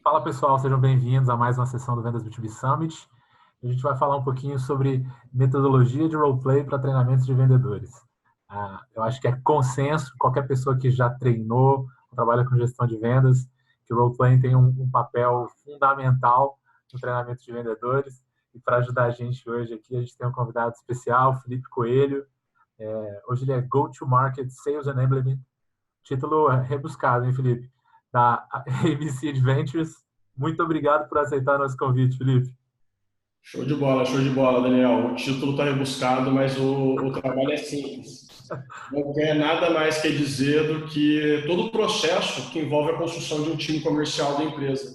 Fala pessoal, sejam bem-vindos a mais uma sessão do Vendas B2B Summit. A gente vai falar um pouquinho sobre metodologia de roleplay para treinamentos de vendedores. Eu acho que é consenso, qualquer pessoa que já treinou, trabalha com gestão de vendas, que o roleplay tem um papel fundamental no treinamento de vendedores. E para ajudar a gente hoje aqui, a gente tem um convidado especial, Felipe Coelho. Hoje ele é Go-to-Market Sales Enablement. Título rebuscado, hein, Felipe? Da ABC Adventures. Muito obrigado por aceitar nosso convite, Felipe. Show de bola, Daniel. O título está rebuscado, mas o trabalho é simples. Não quer nada mais quer dizer do que todo o processo que envolve a construção de um time comercial da empresa.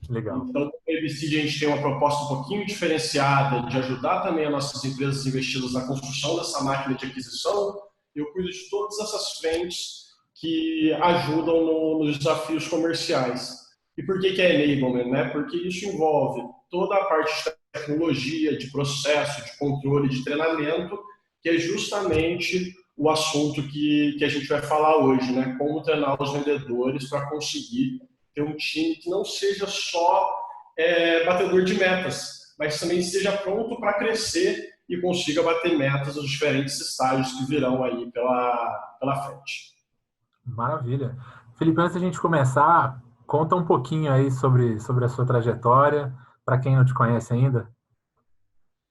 Legal. Então, no ABC a gente tem uma proposta um pouquinho diferenciada de ajudar também as nossas empresas investidas na construção dessa máquina de aquisição. Eu cuido de todas essas frentes que ajudam nos desafios comerciais. E por que é enablement, né? Porque isso envolve toda a parte de tecnologia, de processo, de controle, de treinamento, que é justamente o assunto que a gente vai falar hoje, né? Como treinar os vendedores para conseguir ter um time que não seja só batedor de metas, mas também esteja pronto para crescer e consiga bater metas nos diferentes estágios que virão aí pela frente. Maravilha. Felipe, antes da gente começar, conta um pouquinho aí sobre a sua trajetória, para quem não te conhece ainda.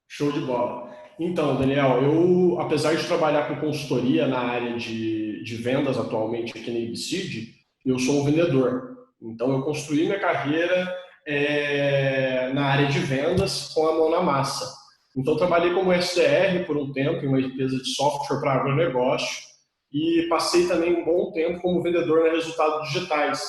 Show de bola. Então, Daniel, eu, apesar de trabalhar com consultoria na área de vendas atualmente aqui na IBCID, eu sou um vendedor. Então, eu construí minha carreira na área de vendas com a mão na massa. Então, trabalhei como SDR por um tempo em uma empresa de software para agronegócio e passei também um bom tempo como vendedor na Resultados Digitais,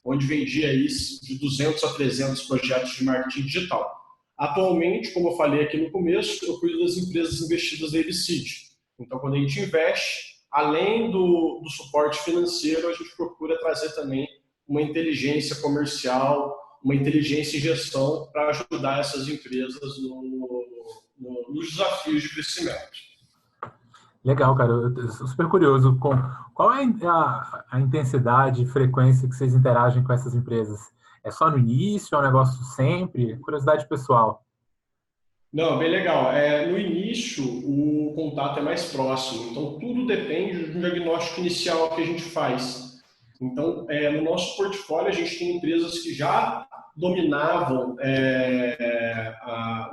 onde vendia isso de 200 a 300 projetos de marketing digital. Atualmente, como eu falei aqui no começo, eu cuido das empresas investidas na EBCID. Então, quando a gente investe, além do suporte financeiro, a gente procura trazer também uma inteligência comercial, uma inteligência em gestão para ajudar essas empresas nos desafios de crescimento. Legal, cara. Eu sou super curioso com qual é a intensidade e frequência que vocês interagem com essas empresas? É só no início? É um negócio sempre? Curiosidade pessoal. Não, bem legal. No início, o contato é mais próximo. Então, tudo depende do diagnóstico inicial que a gente faz. Então, no nosso portfólio, a gente tem empresas que já dominavam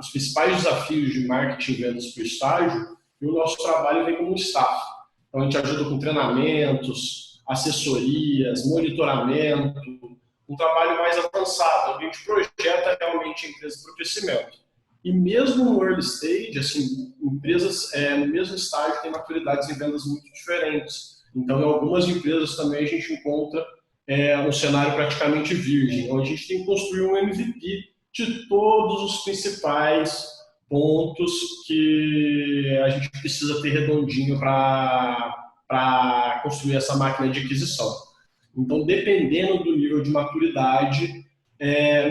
os principais desafios de marketing e vendas para o estágio, e o nosso trabalho vem como staff. Então, a gente ajuda com treinamentos, assessorias, monitoramento, um trabalho mais avançado. A gente projeta realmente a empresa para o crescimento. E mesmo no early stage, assim, empresas no mesmo estágio têm maturidades em vendas muito diferentes. Então, em algumas empresas também a gente encontra um cenário praticamente virgem, onde a gente tem que construir um MVP de todos os principais pontos que a gente precisa ter redondinho para construir essa máquina de aquisição. Então, dependendo do nível de maturidade,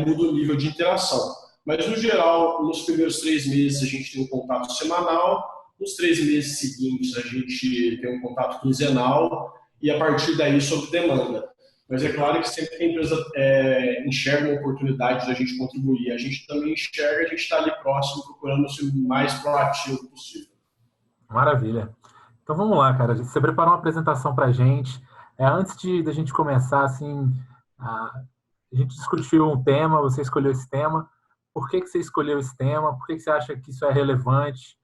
muda o nível de interação. Mas, no geral, nos primeiros 3 meses a gente tem um contato semanal, nos 3 meses seguintes a gente tem um contato quinzenal e, a partir daí, sob demanda. Mas é claro que sempre que a empresa enxerga uma oportunidade da gente contribuir, a gente também enxerga, a gente está ali próximo, procurando ser o mais proativo possível. Maravilha. Então vamos lá, cara. Você preparou uma apresentação para a gente. Antes da gente começar, assim, a gente discutiu um tema, você escolheu esse tema. Por que você escolheu esse tema? Por que você acha que isso é relevante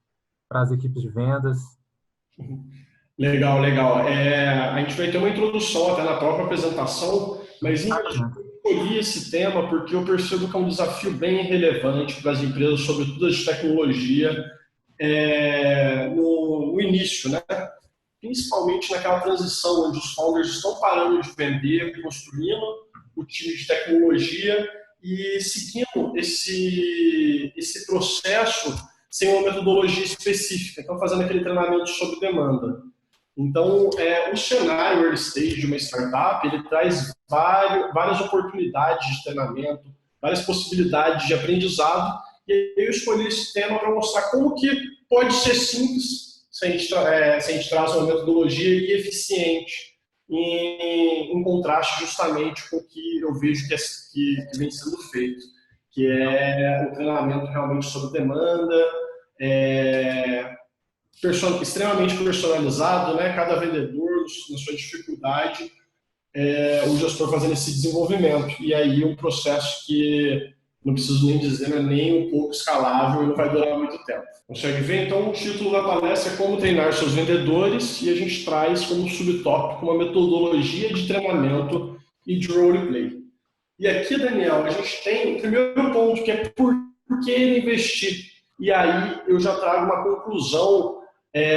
para as equipes de vendas? Legal, legal. A gente vai ter uma introdução até na própria apresentação, mas eu escolhi esse tema porque eu percebo que é um desafio bem relevante para as empresas, sobretudo as de tecnologia, no início, né? Principalmente naquela transição onde os founders estão parando de vender, construindo o time de tecnologia e seguindo esse processo sem uma metodologia específica. Então, fazendo aquele treinamento sob demanda. Então, o cenário early stage de uma startup, ele traz várias oportunidades de treinamento, várias possibilidades de aprendizado, e eu escolhi esse tema para mostrar como que pode ser simples se a gente traz uma metodologia eficiente. em contraste justamente com o que eu vejo que vem sendo feito, que é o treinamento realmente sob demanda, extremamente personalizado, né? Cada vendedor, na sua dificuldade, o gestor fazendo esse desenvolvimento. E aí um processo que, não preciso nem dizer, não é nem um pouco escalável e não vai durar muito tempo. Consegue ver? Então, o título da palestra é Como Treinar Seus Vendedores, e a gente traz como subtópico uma metodologia de treinamento e de roleplay. E aqui, Daniel, a gente tem o primeiro ponto, que é por que investir. E aí eu já trago uma conclusão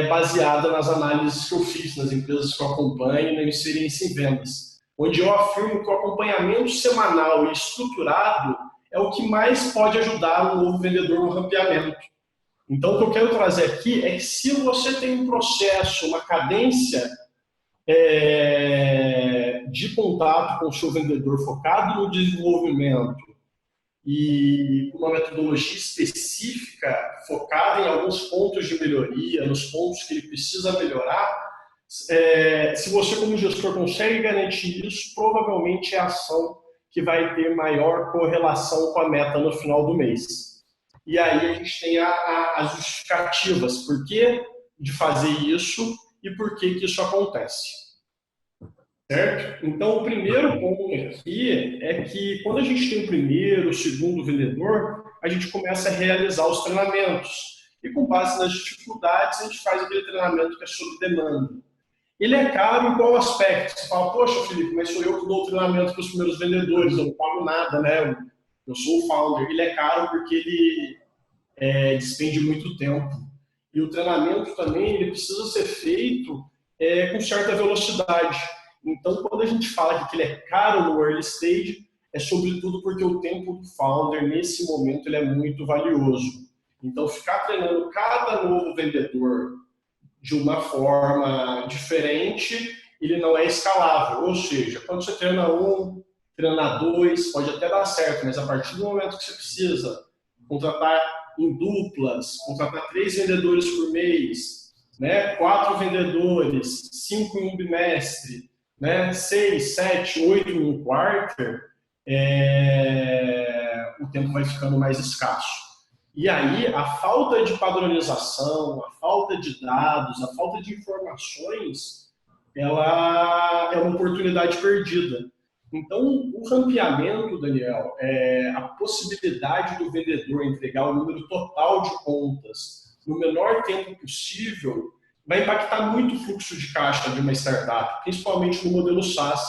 baseada nas análises que eu fiz nas empresas que eu acompanho e na experiência em vendas, onde eu afirmo que o acompanhamento semanal e estruturado é o que mais pode ajudar um novo vendedor no rampeamento. Então, o que eu quero trazer aqui é que se você tem um processo, uma cadência de contato com o seu vendedor focado no desenvolvimento e uma metodologia específica focada em alguns pontos de melhoria, nos pontos que ele precisa melhorar, se você como gestor consegue garantir isso, provavelmente é a ação que vai ter maior correlação com a meta no final do mês. E aí a gente tem as justificativas, por que de fazer isso e por que isso acontece. Certo? Então, o primeiro ponto aqui é que quando a gente tem o primeiro, o segundo vendedor, a gente começa a realizar os treinamentos. E com base nas dificuldades, a gente faz aquele treinamento que é sob demanda. Ele é caro em qual aspecto? Você fala, poxa, Felipe, mas sou eu que dou o treinamento para os primeiros vendedores, eu não pago nada, né? Eu sou o founder. Ele é caro porque ele despende muito tempo. E o treinamento também ele precisa ser feito com certa velocidade. Então, quando a gente fala que ele é caro no early stage, é sobretudo porque o tempo do founder, nesse momento, ele é muito valioso. Então, ficar treinando cada novo vendedor de uma forma diferente, ele não é escalável. Ou seja, quando você treina um, treina dois, pode até dar certo, mas a partir do momento que você precisa contratar em duplas, contratar 3 vendedores por mês, né? 4 vendedores, 5 em um bimestre, né? 6, 7, 8 em um quarter, o tempo vai ficando mais escasso. E aí, a falta de padronização, a falta de dados, a falta de informações, ela é uma oportunidade perdida. Então, o rampeamento, Daniel, a possibilidade do vendedor entregar o número total de contas no menor tempo possível, vai impactar muito o fluxo de caixa de uma startup, principalmente no modelo SaaS.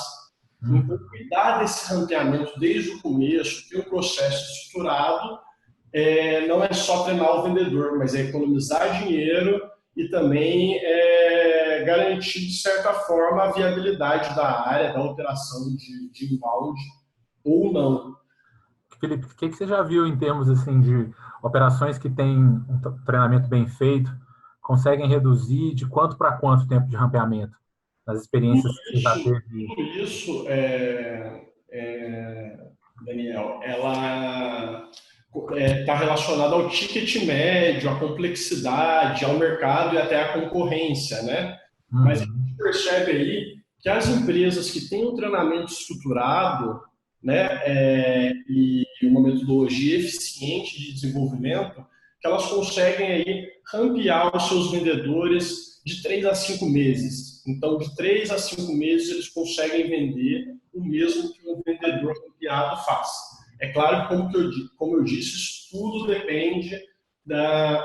Então, cuidar desse rampeamento desde o começo, ter um processo estruturado, não é só treinar o vendedor, mas é economizar dinheiro e também garantir, de certa forma, a viabilidade da área, da operação de inbound ou não. Felipe, o que você já viu em termos assim, de operações que têm um treinamento bem feito, conseguem reduzir de quanto para quanto tempo de rampeamento? Nas experiências que você já teve? Tudo isso, Daniel, ela está relacionada ao ticket médio, à complexidade, ao mercado e até à concorrência, né? Mas a gente percebe aí que as empresas que têm um treinamento estruturado, né, e uma metodologia eficiente de desenvolvimento, que elas conseguem aí rampear os seus vendedores de 3 a 5 meses. Então, de 3 a 5 meses, eles conseguem vender o mesmo que um vendedor rampeado faz. É claro que, como eu disse, isso tudo depende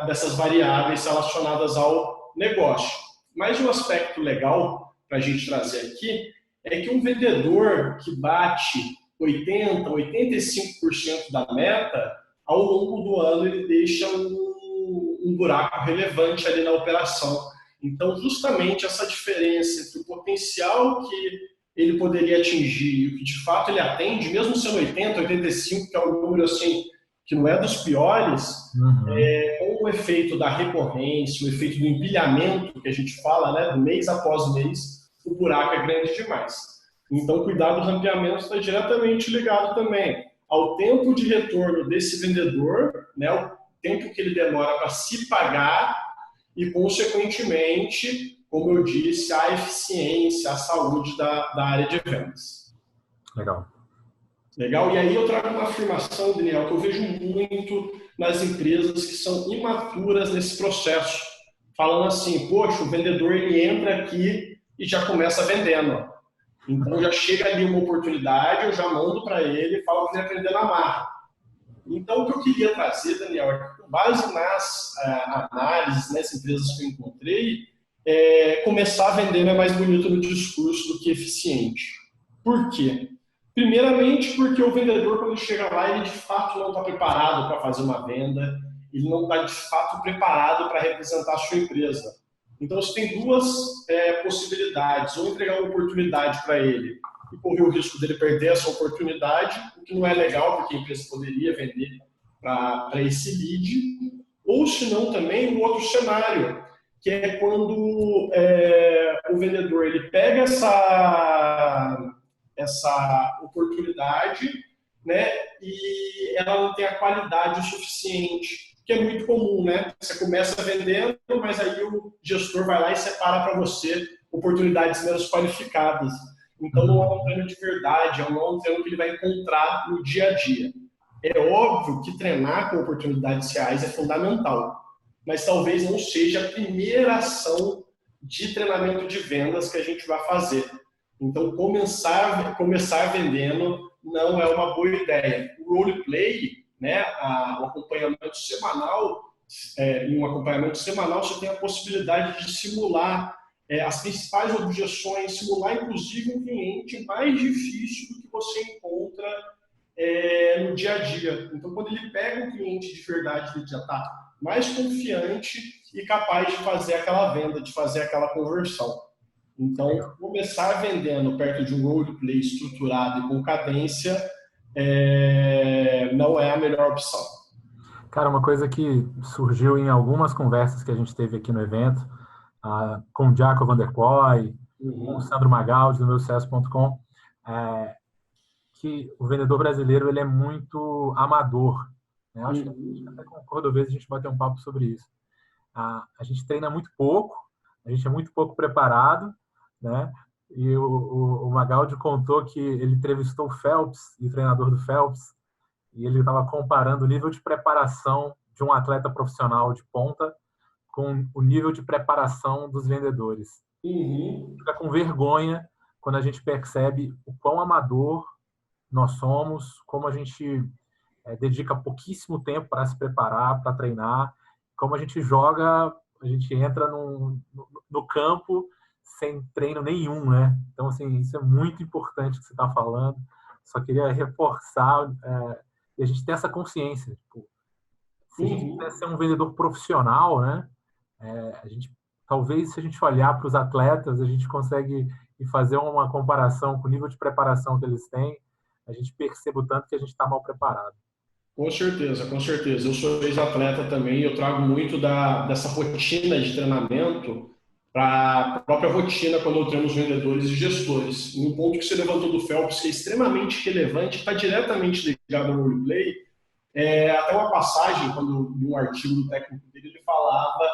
dessas variáveis relacionadas ao negócio. Mas um aspecto legal para a gente trazer aqui é que um vendedor que bate 80%, 85% da meta, ao longo do ano ele deixa um buraco relevante ali na operação. Então, justamente essa diferença entre o potencial que ele poderia atingir e o que de fato ele atende, mesmo sendo 80, 85, que é um número assim, que não é dos piores, com o efeito da recorrência, o efeito do empilhamento, que a gente fala, né, do mês após mês, o buraco é grande demais. Então, cuidar do rampeamento está diretamente ligado também ao tempo de retorno desse vendedor, né, o tempo que ele demora para se pagar e, consequentemente, como eu disse, a eficiência, a saúde da área de vendas. Legal. Legal? E aí eu trago uma afirmação, Daniel, que eu vejo muito nas empresas que são imaturas nesse processo. Falando assim, poxa, o vendedor ele entra aqui e já começa vendendo. Então já chega ali uma oportunidade, eu já mando para ele e falo que ele aprender na marra. Então o que eu queria trazer, Daniel, é que com base nas análises, nas empresas que eu encontrei, começar a vender é mais bonito no discurso do que eficiente. Por quê? Primeiramente porque o vendedor, quando chega lá, ele de fato não está preparado para fazer uma venda, ele não está de fato preparado para representar a sua empresa. Então você tem duas possibilidades, ou entregar uma oportunidade para ele e correr o risco dele perder essa oportunidade, o que não é legal, porque a empresa poderia vender para esse lead, ou se não também um outro cenário, que é quando o vendedor ele pega essa oportunidade, né, e ela não tem a qualidade o suficiente, que é muito comum, né? Você começa vendendo, mas aí o gestor vai lá e separa para você oportunidades menos qualificadas. Então não é um treino de verdade, não é um treino que ele vai encontrar no dia a dia. É óbvio que treinar com oportunidades reais é fundamental, mas talvez não seja a primeira ação de treinamento de vendas que a gente vai fazer. Então, começar vendendo não é uma boa ideia. O roleplay, né, o acompanhamento semanal, em um acompanhamento semanal, você tem a possibilidade de simular as principais objeções, simular, inclusive, um cliente mais difícil do que você encontra no dia a dia. Então, quando ele pega um cliente de verdade, ele já está mais confiante e capaz de fazer aquela venda, de fazer aquela conversão. Então, começar vendendo perto de um roleplay estruturado e com cadência não é a melhor opção. Cara, uma coisa que surgiu em algumas conversas que a gente teve aqui no evento, com o Jaco Van der Kooi, com o Sandro Magaldi, do meu sucesso.com, que o vendedor brasileiro ele é muito amador. Né? Acho que a gente até concorda, às vezes a gente bater um papo sobre isso. A gente treina muito pouco, a gente é muito pouco preparado, né? E o Magaldi contou que ele entrevistou o Phelps, o treinador do Phelps, e ele estava comparando o nível de preparação de um atleta profissional de ponta com o nível de preparação dos vendedores. Fica com vergonha quando a gente percebe o quão amador nós somos, como a gente dedica pouquíssimo tempo para se preparar, para treinar, como a gente joga, a gente entra no campo sem treino nenhum, né? Então, assim, isso é muito importante que você está falando. Só queria reforçar e a gente ter essa consciência. Tipo, se a gente quiser ser um vendedor profissional, né? Talvez, se a gente olhar para os atletas, a gente consegue fazer uma comparação com o nível de preparação que eles têm, a gente percebe o tanto que a gente está mal preparado. Com certeza, com certeza. Eu sou ex-atleta também e eu trago muito dessa rotina de treinamento para a própria rotina quando eu treino os vendedores e gestores. Um ponto que você levantou do Phelps, que é extremamente relevante, está diretamente ligado ao roleplay. Até uma passagem, quando li um artigo do técnico dele, ele falava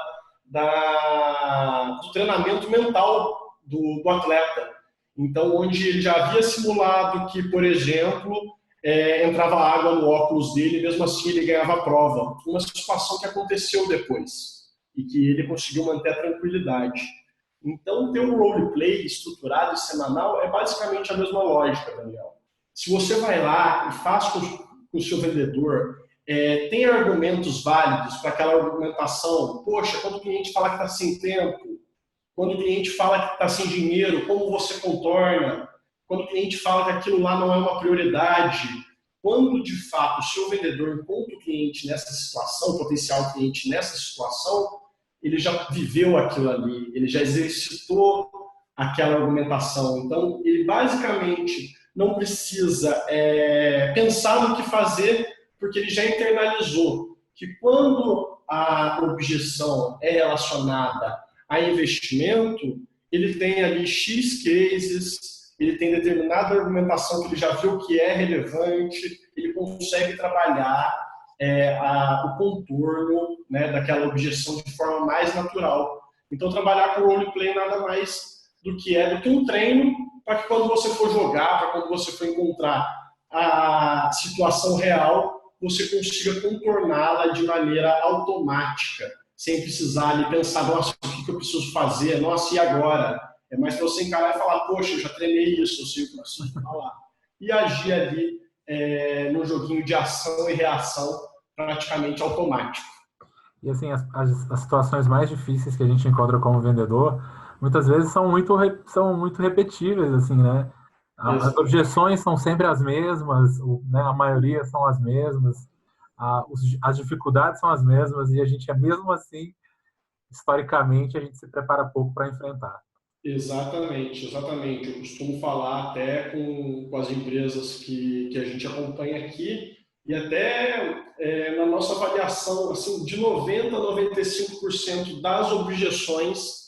do treinamento mental do atleta. Então, onde ele já havia simulado que, por exemplo, entrava água no óculos dele, mesmo assim ele ganhava a prova. Uma situação que aconteceu depois e que ele conseguiu manter a tranquilidade. Então, ter um roleplay estruturado e semanal é basicamente a mesma lógica, Daniel. Se você vai lá e faz com o seu vendedor, tem argumentos válidos para aquela argumentação. Poxa, quando o cliente fala que está sem tempo, quando o cliente fala que está sem dinheiro, como você contorna? Quando o cliente fala que aquilo lá não é uma prioridade, quando de fato o seu vendedor encontra o cliente nessa situação, o potencial cliente nessa situação, ele já viveu aquilo ali, ele já exercitou aquela argumentação. Então, ele basicamente não precisa pensar no que fazer, porque ele já internalizou que quando a objeção é relacionada a investimento, ele tem ali X cases, ele tem determinada argumentação que ele já viu que é relevante, ele consegue trabalhar o contorno, né, daquela objeção de forma mais natural. Então, trabalhar com roleplay nada mais do que um treino para que quando você for jogar, para quando você for encontrar a situação real, você consiga contorná-la de maneira automática, sem precisar ali pensar, nossa, o que eu preciso fazer? Nossa, e agora? É mais para você encarar e falar, poxa, eu já treinei isso, eu sei o que eu preciso falar. E agir ali no joguinho de ação e reação praticamente automático. E assim, as situações mais difíceis que a gente encontra como vendedor, muitas vezes são muito repetíveis, assim, né? As Exato. objeções são sempre as mesmas, né? A maioria são as mesmas, as dificuldades são as mesmas, e a gente, mesmo assim, historicamente, a gente se prepara pouco para enfrentar. Exatamente, exatamente. Eu costumo falar até com as empresas que a gente acompanha aqui e até na nossa avaliação, assim, de 90% a 95% das objeções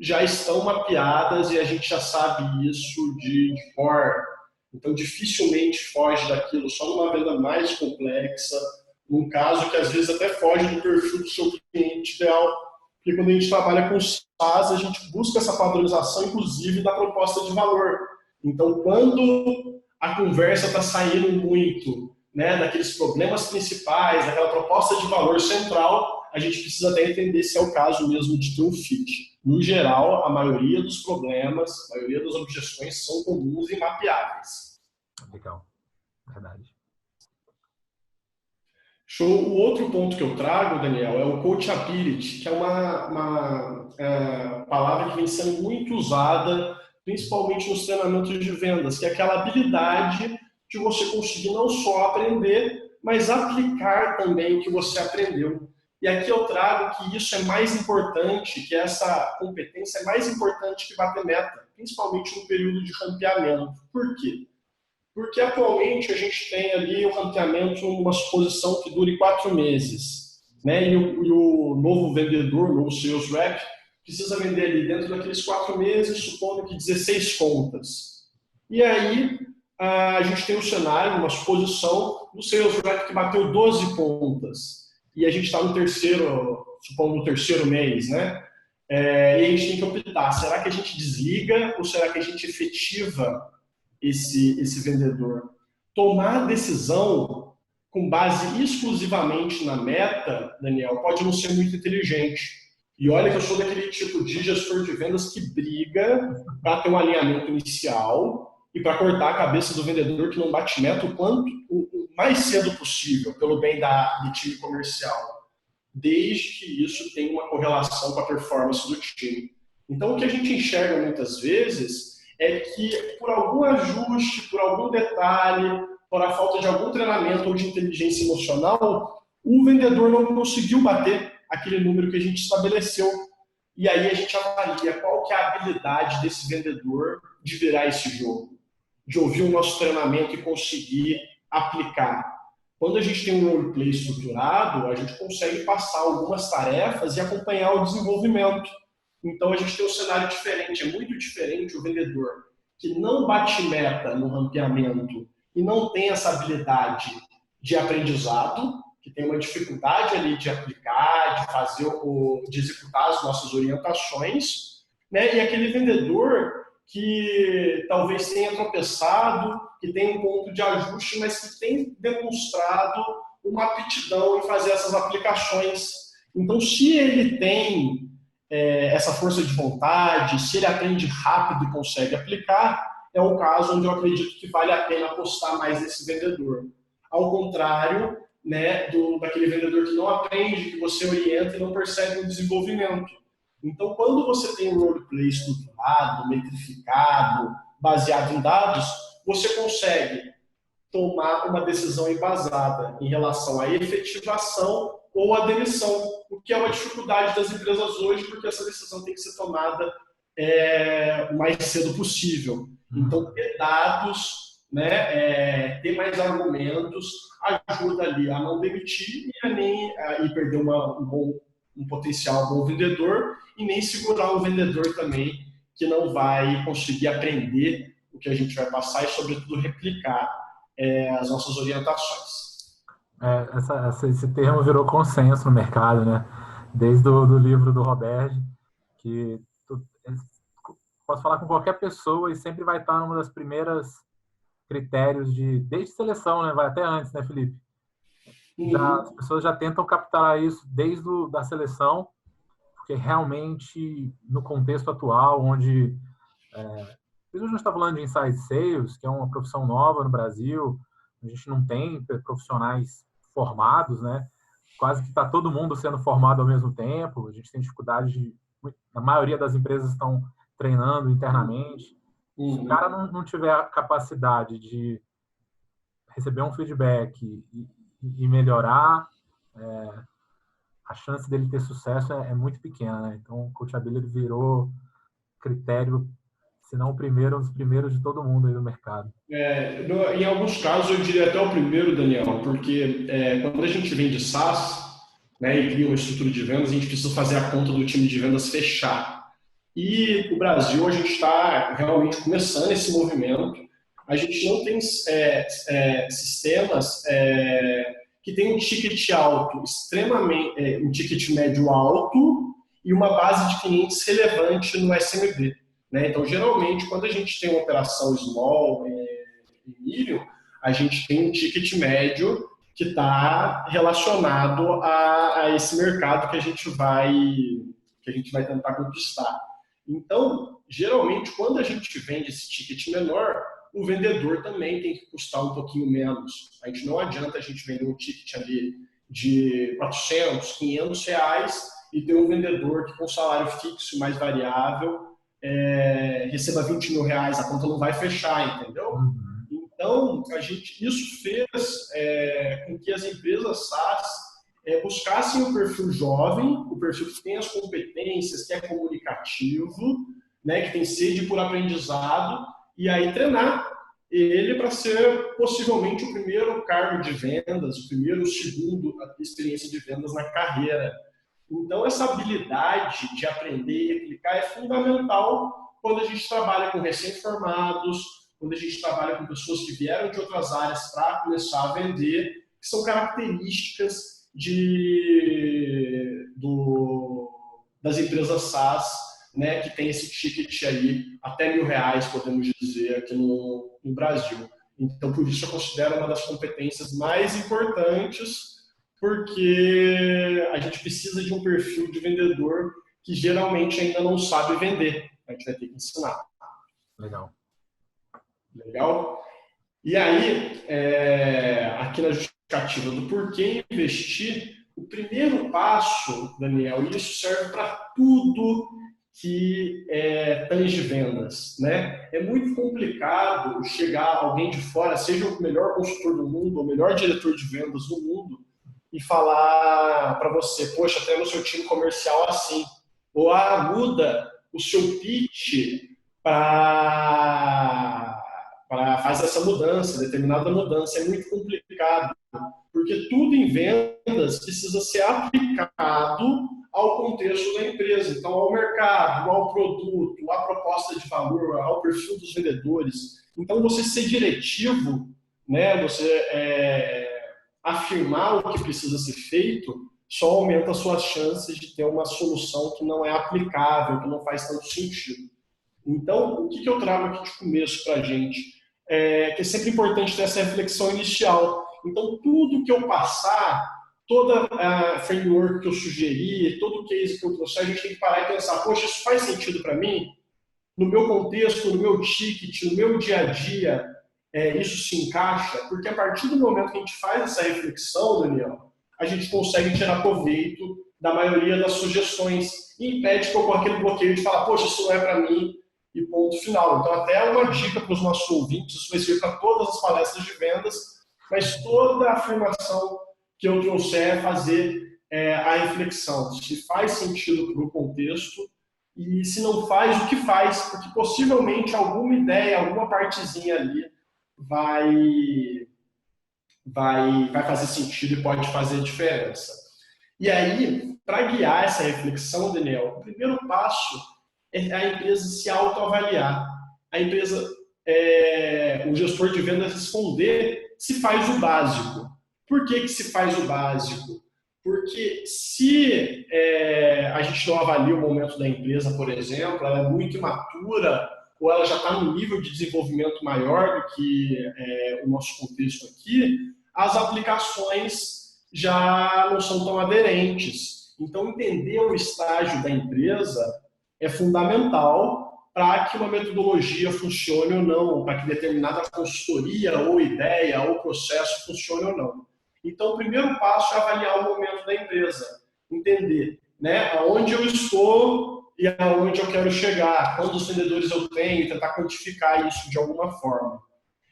já estão mapeadas e a gente já sabe isso de cor. Então, dificilmente foge daquilo, só numa venda mais complexa, num caso que às vezes até foge do perfil do seu cliente ideal, porque quando a gente trabalha com SaaS, a gente busca essa padronização, inclusive, da proposta de valor. Então, quando a conversa está saindo muito, né, daqueles problemas principais, daquela proposta de valor central, a gente precisa até entender se é o caso mesmo de ter um fit. No geral, a maioria dos problemas, a maioria das objeções são comuns e mapeáveis. Legal, verdade. Show. O outro ponto que eu trago, Daniel, é o coachability, que é uma palavra que vem sendo muito usada, principalmente nos treinamentos de vendas, que é aquela habilidade de você conseguir não só aprender, mas aplicar também o que você aprendeu. E aqui eu trago que isso é mais importante, que essa competência é mais importante que bater meta, principalmente no período de rampeamento. Por quê? Porque atualmente a gente tem ali o ranqueamento numa suposição que dure 4 meses. Né? E o novo vendedor, o novo sales rep, precisa vender ali dentro daqueles 4 meses, supondo que 16 contas. E aí a gente tem um cenário, uma suposição do sales rep que bateu 12 contas. E a gente está no terceiro, supondo no terceiro mês, né? E a gente tem que optar, será que a gente desliga ou será que a gente efetiva esse vendedor? Tomar decisão com base exclusivamente na meta, Daniel, pode não ser muito inteligente. E olha que eu sou daquele tipo de gestor de vendas que briga para ter um alinhamento inicial e para cortar a cabeça do vendedor que não bate meta o mais cedo possível, pelo bem do time comercial, desde que isso tenha uma correlação com a performance do time. Então, o que a gente enxerga muitas vezes é que por algum ajuste, por algum detalhe, por a falta de algum treinamento ou de inteligência emocional, o vendedor não conseguiu bater aquele número que a gente estabeleceu. E aí a gente avalia qual que é a habilidade desse vendedor de virar esse jogo, de ouvir o nosso treinamento e conseguir aplicar. Quando a gente tem um roleplay estruturado, a gente consegue passar algumas tarefas e acompanhar o desenvolvimento. Então, a gente tem um cenário diferente, é muito diferente o vendedor que não bate meta no rampeamento e não tem essa habilidade de aprendizado, que tem uma dificuldade ali de aplicar, de fazer de executar as nossas orientações, né? E aquele vendedor que talvez tenha tropeçado, que tem um ponto de ajuste, mas que tem demonstrado uma aptidão em fazer essas aplicações. Então, se ele tem essa força de vontade, se ele aprende rápido e consegue aplicar, é um caso onde eu acredito que vale a pena apostar mais nesse vendedor. Ao contrário, né, daquele vendedor que não aprende, que você orienta e não percebe o desenvolvimento. Então, quando você tem um roleplay estruturado, metrificado, baseado em dados, você consegue tomar uma decisão embasada em relação à efetivação ou à demissão, o que é uma dificuldade das empresas hoje, porque essa decisão tem que ser tomada o mais cedo possível. Então, ter dados, né, ter mais argumentos, ajuda ali a não demitir e perder um potencial bom vendedor e nem segurar um vendedor também que não vai conseguir aprender o que a gente vai passar e, sobretudo, replicar as nossas orientações. Esse termo virou consenso no mercado, né? Desde o do livro do Robert, que posso falar com qualquer pessoa e sempre vai estar numa das primeiras critérios desde seleção, né? Vai até antes, né, Felipe? As pessoas já tentam captar isso desde da seleção, porque realmente no contexto atual, onde a gente está falando de inside sales, que é uma profissão nova no Brasil, a gente não tem profissionais formados, né? Quase que está todo mundo sendo formado ao mesmo tempo, a gente tem dificuldade a maioria das empresas estão treinando internamente. Se o cara não tiver a capacidade de receber um feedback e melhorar, a chance dele ter sucesso é muito pequena, né? Então, o Coachability virou critério, se não o primeiro, um dos primeiros de todo mundo aí no mercado. Em alguns casos, eu diria até o primeiro, Daniel, porque quando a gente vende SaaS, né, e cria uma estrutura de vendas, a gente precisa fazer a conta do time de vendas fechar. E o Brasil, a gente está realmente começando esse movimento. A gente não tem sistemas que tem um ticket alto, extremamente, um ticket médio alto e uma base de clientes relevante no SMB. Né? Então, geralmente, quando a gente tem uma operação small e medium, a gente tem um ticket médio que está relacionado a esse mercado que a gente vai tentar conquistar. Então, geralmente, quando a gente vende esse ticket menor, o vendedor também tem que custar um pouquinho menos. A gente não adianta a gente vender um ticket ali de 400, 500 reais e ter um vendedor que com salário fixo mais variável receba 20 mil reais, a conta não vai fechar, entendeu? Então, isso fez com que as empresas SaaS buscassem o perfil jovem, o perfil que tem as competências, que é comunicativo, né, que tem sede por aprendizado, e aí treinar ele para ser possivelmente o primeiro cargo de vendas, o primeiro, o segundo experiência de vendas na carreira. Então, essa habilidade de aprender e aplicar é fundamental quando a gente trabalha com recém-formados, quando a gente trabalha com pessoas que vieram de outras áreas para começar a vender, que são características das empresas SaaS, né, que tem esse ticket aí até R$1.000, podemos dizer, aqui no Brasil. Então, por isso eu considero uma das competências mais importantes, porque a gente precisa de um perfil de vendedor que geralmente ainda não sabe vender. A gente vai ter que ensinar. Legal? E aí, aqui na justificativa do porquê investir, o primeiro passo, Daniel, e isso serve para tudo que tange vendas, né? É muito complicado chegar alguém de fora, seja o melhor consultor do mundo, o melhor diretor de vendas do mundo, e falar para você, poxa, temos seu time comercial assim, ou muda o seu pitch para fazer essa mudança, determinada mudança. É muito complicado, porque tudo em vendas precisa ser aplicado ao contexto da empresa. Então, ao mercado, ao produto, à proposta de valor, ao perfil dos vendedores. Então, você ser diretivo, né, você afirmar o que precisa ser feito, só aumenta as suas chances de ter uma solução que não é aplicável, que não faz tanto sentido. Então, o que eu trago aqui de começo para a gente? Que é sempre importante ter essa reflexão inicial. Então, tudo que eu passar, toda a framework que eu sugeri, todo o case que eu trouxer, a gente tem que parar e pensar, poxa, isso faz sentido para mim? No meu contexto, no meu ticket, no meu dia a dia, isso se encaixa? Porque a partir do momento que a gente faz essa reflexão, Daniel, a gente consegue tirar proveito da maioria das sugestões e impede que ocorra aquele bloqueio de falar, poxa, isso não é para mim, e ponto final. Então, até uma dica para os nossos ouvintes, isso vai servir para todas as palestras de vendas, mas toda a afirmação que eu trouxer é fazer a reflexão, se faz sentido para o contexto e se não faz, o que faz, porque possivelmente alguma ideia, alguma partezinha ali vai fazer sentido e pode fazer diferença. E aí, para guiar essa reflexão, Daniel, o primeiro passo é a empresa se autoavaliar. A empresa, o gestor de vendas responder se faz o básico. Por que se faz o básico? Porque se a a gente não avalia o momento da empresa, por exemplo, ela é muito imatura ou ela já está num nível de desenvolvimento maior do que o nosso contexto aqui, as aplicações já não são tão aderentes. Então, entender o estágio da empresa é fundamental para que uma metodologia funcione ou não, para que determinada consultoria ou ideia ou processo funcione ou não. Então, o primeiro passo é avaliar o momento da empresa, entender, né, aonde eu estou e aonde eu quero chegar, quantos vendedores eu tenho, e tentar quantificar isso de alguma forma.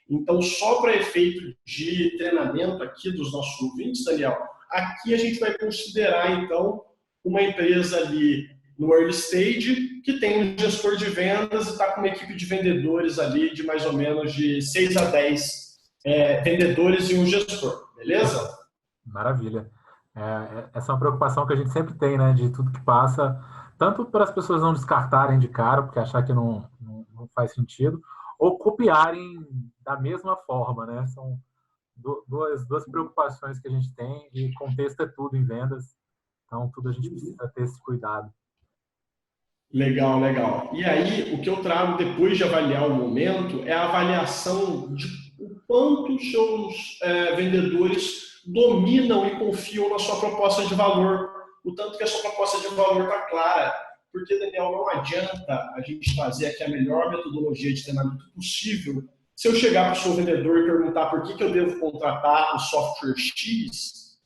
Então, só para efeito de treinamento aqui dos nossos ouvintes, Daniel, aqui a gente vai considerar, então, uma empresa ali no early stage, que tem um gestor de vendas e está com uma equipe de vendedores ali de mais ou menos de 6 a 10 vendedores e um gestor, beleza? Maravilha. Essa é uma preocupação que a gente sempre tem, né, de tudo que passa, tanto para as pessoas não descartarem de cara, porque achar que não faz sentido, ou copiarem da mesma forma, né? São duas preocupações que a gente tem, e contexto é tudo em vendas, então tudo a gente precisa ter esse cuidado. Legal, legal. E aí, o que eu trago depois de avaliar o momento é a avaliação de o quanto os seus vendedores dominam e confiam na sua proposta de valor, o tanto que a sua proposta de valor está clara. Porque, Daniel, não adianta a gente fazer aqui a melhor metodologia de treinamento possível se eu chegar para o seu vendedor e perguntar por que eu devo contratar o software X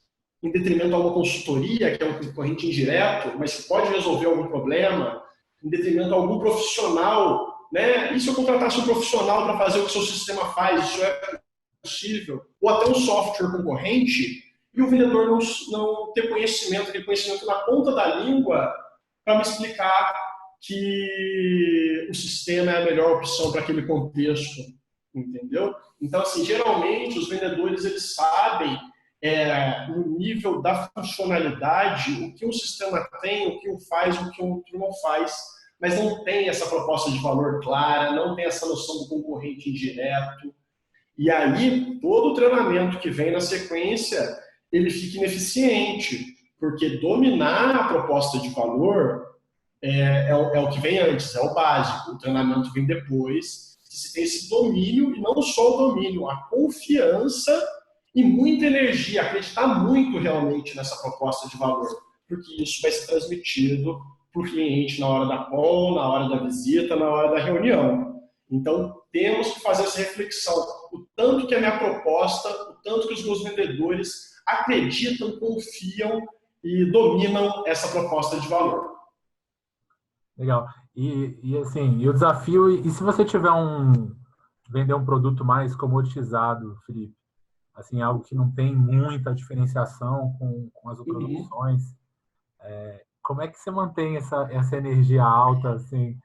em detrimento a uma consultoria, que é um concorrente indireto, mas que pode resolver algum problema, em detrimento a algum profissional, né? E se eu contratasse um profissional para fazer o que o seu sistema faz, isso é possível? Ou até um software concorrente, e o vendedor não ter conhecimento, aquele conhecimento na ponta da língua, para me explicar que o sistema é a melhor opção para aquele contexto, entendeu? Então, assim, geralmente os vendedores eles sabem no nível da funcionalidade o que um sistema tem, o que um faz, o que o outro não faz, mas não tem essa proposta de valor clara, não tem essa noção do concorrente indireto. E aí, todo o treinamento que vem na sequência, ele fica ineficiente, porque dominar a proposta de valor é o que vem antes, é o básico. O treinamento vem depois, que se tem esse domínio, e não só o domínio, a confiança e muita energia, acreditar muito realmente nessa proposta de valor, porque isso vai ser transmitido para o cliente na hora da call, na hora da visita, na hora da reunião. Então, temos que fazer essa reflexão. O tanto que a minha proposta, o tanto que os meus vendedores acreditam, confiam e dominam essa proposta de valor. Legal. Assim, o desafio, e se você tiver vender um produto mais comoditizado, Felipe, assim, algo que não tem muita diferenciação com as outras opções, como é que você mantém essa energia alta, assim,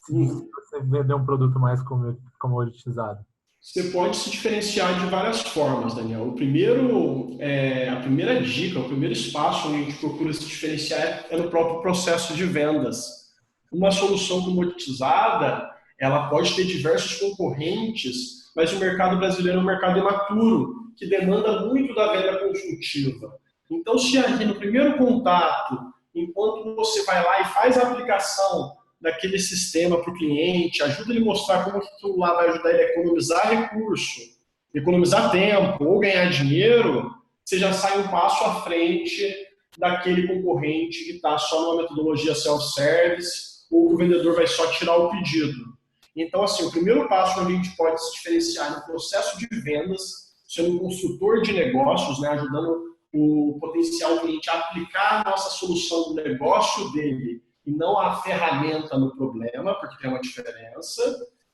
se você vender um produto mais comoditizado? Você pode se diferenciar de várias formas, Daniel. A primeira dica, o primeiro espaço onde a gente procura se diferenciar é no próprio processo de vendas. Uma solução comoditizada, ela pode ter diversos concorrentes, mas o mercado brasileiro é um mercado imaturo, que demanda muito da venda consultiva. Então, se ali no primeiro contato, enquanto você vai lá e faz a aplicação daquele sistema para o cliente, ajuda ele a mostrar como aquilo lá vai ajudar ele a economizar recurso, economizar tempo ou ganhar dinheiro, você já sai um passo à frente daquele concorrente que está só numa metodologia self-service ou que o vendedor vai só tirar o pedido. Então, assim, o primeiro passo onde a gente pode se diferenciar no processo de vendas, sendo um construtor de negócios, né, ajudando o potencial cliente a aplicar a nossa solução do negócio dele e não a ferramenta no problema, porque tem uma diferença.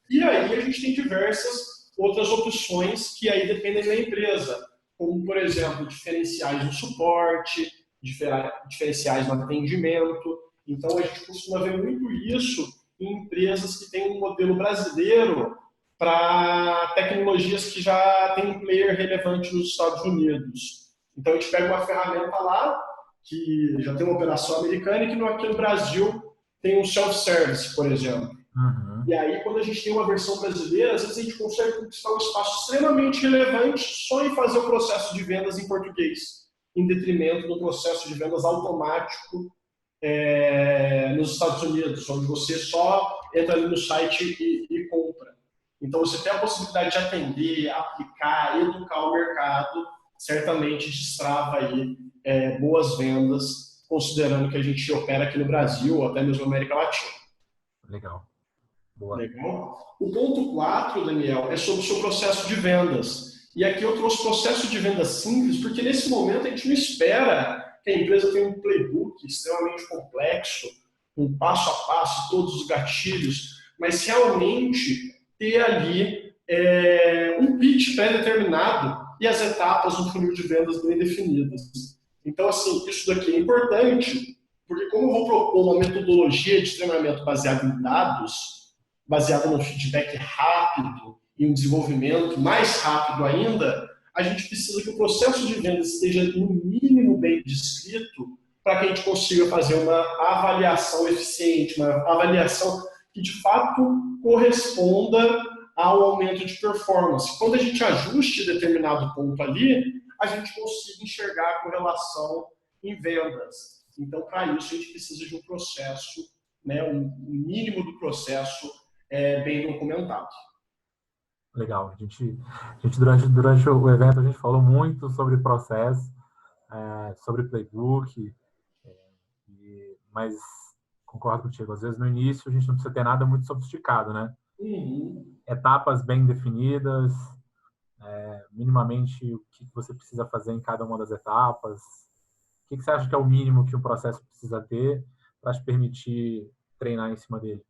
E aí a gente tem diversas outras opções que aí dependem da empresa, como, por exemplo, diferenciais no suporte, diferenciais no atendimento. Então, a gente costuma ver muito isso em empresas que têm um modelo brasileiro para tecnologias que já tem um player relevante nos Estados Unidos. Então, a gente pega uma ferramenta lá, que já tem uma operação americana e que aqui no Brasil tem um self-service, por exemplo. Uhum. E aí, quando a gente tem uma versão brasileira, às vezes a gente consegue conquistar um espaço extremamente relevante só em fazer o processo de vendas em português. em detrimento do processo de vendas automático nos Estados Unidos, onde você só entra ali no site e compra. Então, você tem a possibilidade de atender, aplicar, educar o mercado, certamente destrava aí boas vendas, considerando que a gente opera aqui no Brasil, ou até mesmo na América Latina. Legal. Boa. Legal. O ponto 4, Daniel, é sobre o seu processo de vendas. E aqui eu trouxe processo de vendas simples, porque nesse momento a gente não espera que a empresa tenha um playbook extremamente complexo, um passo a passo, todos os gatilhos, mas realmente ter ali um pitch pré-determinado e as etapas do funil de vendas bem definidas. Então, assim, isso daqui é importante, porque como eu vou propor uma metodologia de treinamento baseada em dados, baseada no feedback rápido e um desenvolvimento mais rápido ainda, a gente precisa que o processo de venda esteja no mínimo bem descrito para que a gente consiga fazer uma avaliação eficiente, uma avaliação que de fato corresponda ao aumento de performance. Quando a gente ajuste determinado ponto ali, a gente consiga enxergar a correlação em vendas. Então, para isso, a gente precisa de um processo, né, um mínimo do processo bem documentado. Legal. A gente durante o evento, a gente falou muito sobre processo, sobre playbook, mas concordo contigo. Às vezes, no início, a gente não precisa ter nada muito sofisticado, né? Uhum. Etapas bem definidas, minimamente o que você precisa fazer em cada uma das etapas. O que você acha que é o mínimo que um processo precisa ter para te permitir treinar em cima dele?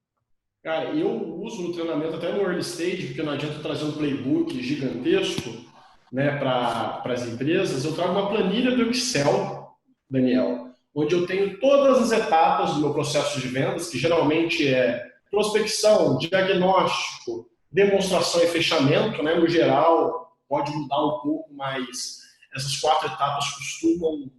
Cara, eu uso no treinamento até no early stage, porque não adianta trazer um playbook gigantesco, né, para as empresas. Eu trago uma planilha do Excel, Daniel, onde eu tenho todas as etapas do meu processo de vendas, que geralmente é prospecção, diagnóstico, demonstração e fechamento, né, no geral, pode mudar um pouco, mas essas 4 etapas costumam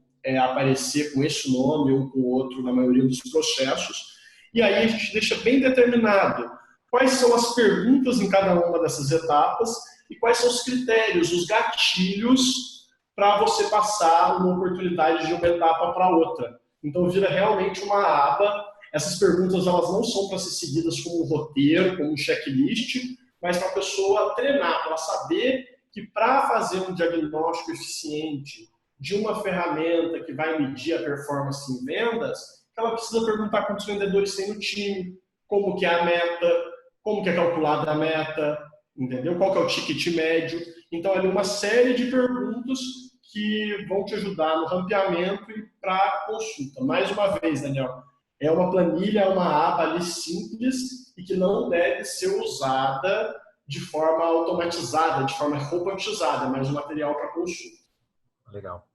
aparecer com esse nome ou com outro na maioria dos processos. E aí a gente deixa bem determinado quais são as perguntas em cada uma dessas etapas e quais são os critérios, os gatilhos para você passar uma oportunidade de uma etapa para outra. Então vira realmente uma aba. Essas perguntas elas não são para ser seguidas como um roteiro, como um checklist, mas para a pessoa treinar, para ela saber que para fazer um diagnóstico eficiente de uma ferramenta que vai medir a performance em vendas, ela precisa perguntar quantos vendedores tem no time, como que é a meta, como que é calculada a meta, entendeu? Qual que é o ticket médio. Então, é uma série de perguntas que vão te ajudar no rampeamento e para a consulta. Mais uma vez, Daniel, é uma planilha, é uma aba ali simples e que não deve ser usada de forma automatizada, de forma robotizada, mas um material para consulta. Legal.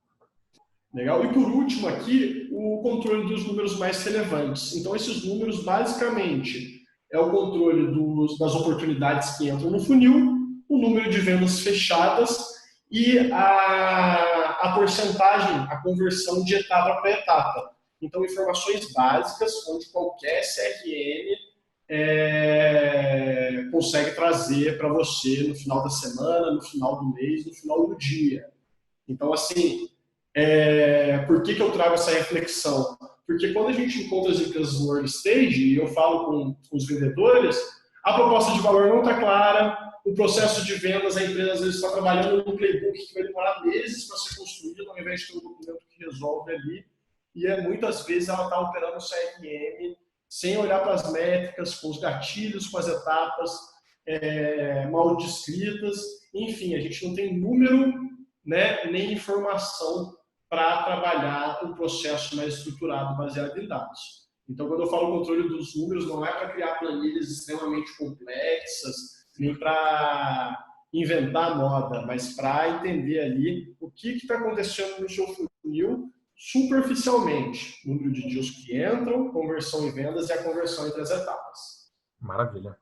Legal? E por último aqui, o controle dos números mais relevantes. Então, esses números, basicamente, é o controle das oportunidades que entram no funil, o número de vendas fechadas e a porcentagem, a conversão de etapa para etapa. Então, informações básicas, onde qualquer CRM consegue trazer para você no final da semana, no final do mês, no final do dia. Então, assim, por que eu trago essa reflexão? Porque quando a gente encontra as empresas no early stage, e eu falo com os vendedores, a proposta de valor não está clara, o processo de vendas, a empresa às vezes está trabalhando num playbook que vai demorar meses para ser construído, ao invés de ter um documento que resolve ali, e muitas vezes ela está operando o CRM sem olhar para as métricas, com os gatilhos, com as etapas mal descritas, enfim, a gente não tem número, né, nem informação para trabalhar um processo mais estruturado, baseado em dados. Então, quando eu falo controle dos números, não é para criar planilhas extremamente complexas, nem para inventar moda, mas para entender ali o que está acontecendo no seu funil superficialmente. Número de deals que entram, conversão em vendas e a conversão entre as etapas. Maravilha.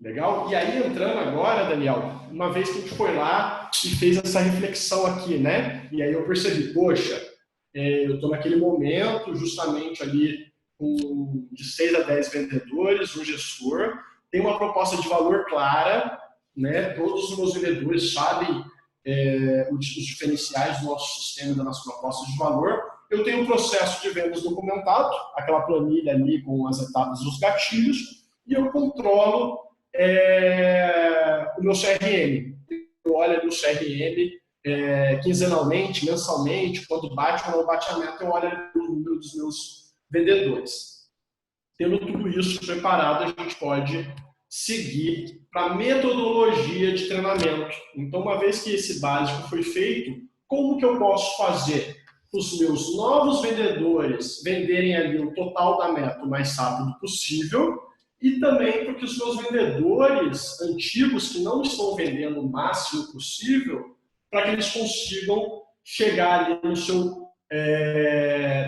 Legal? E aí, entrando agora, Daniel, uma vez que a gente foi lá e fez essa reflexão aqui, né? E aí eu percebi, poxa, eu estou naquele momento, justamente ali, de 6 a 10 vendedores, um gestor, tem uma proposta de valor clara, né? Todos os meus vendedores sabem os diferenciais do nosso sistema e da nossa proposta de valor. Eu tenho um processo de vendas documentado, aquela planilha ali com as etapas e os gatilhos, e eu controlo o meu CRM. Eu olho no CRM quinzenalmente, mensalmente, quando bate ou não bate a meta, eu olho o número dos meus vendedores. Tendo tudo isso preparado, a gente pode seguir para a metodologia de treinamento. Então, uma vez que esse básico foi feito, como que eu posso fazer os meus novos vendedores venderem ali o total da meta o mais rápido possível e também para que os meus vendedores antigos que não estão vendendo o máximo possível, para que eles consigam chegar ali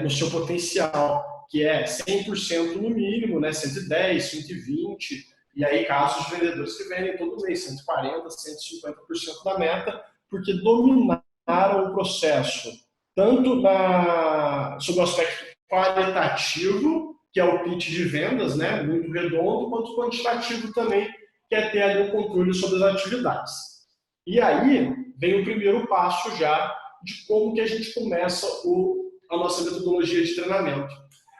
no seu potencial, que é 100% no mínimo, né? 110, 120, e aí casos de vendedores que vendem todo mês 140, 150% da meta, porque dominaram o processo, tanto sobre o aspecto qualitativo, que é o pitch de vendas, né? Muito redondo, quanto quantitativo também, que é ter ali o controle sobre as atividades. E aí vem o primeiro passo já de como que a gente começa a nossa metodologia de treinamento.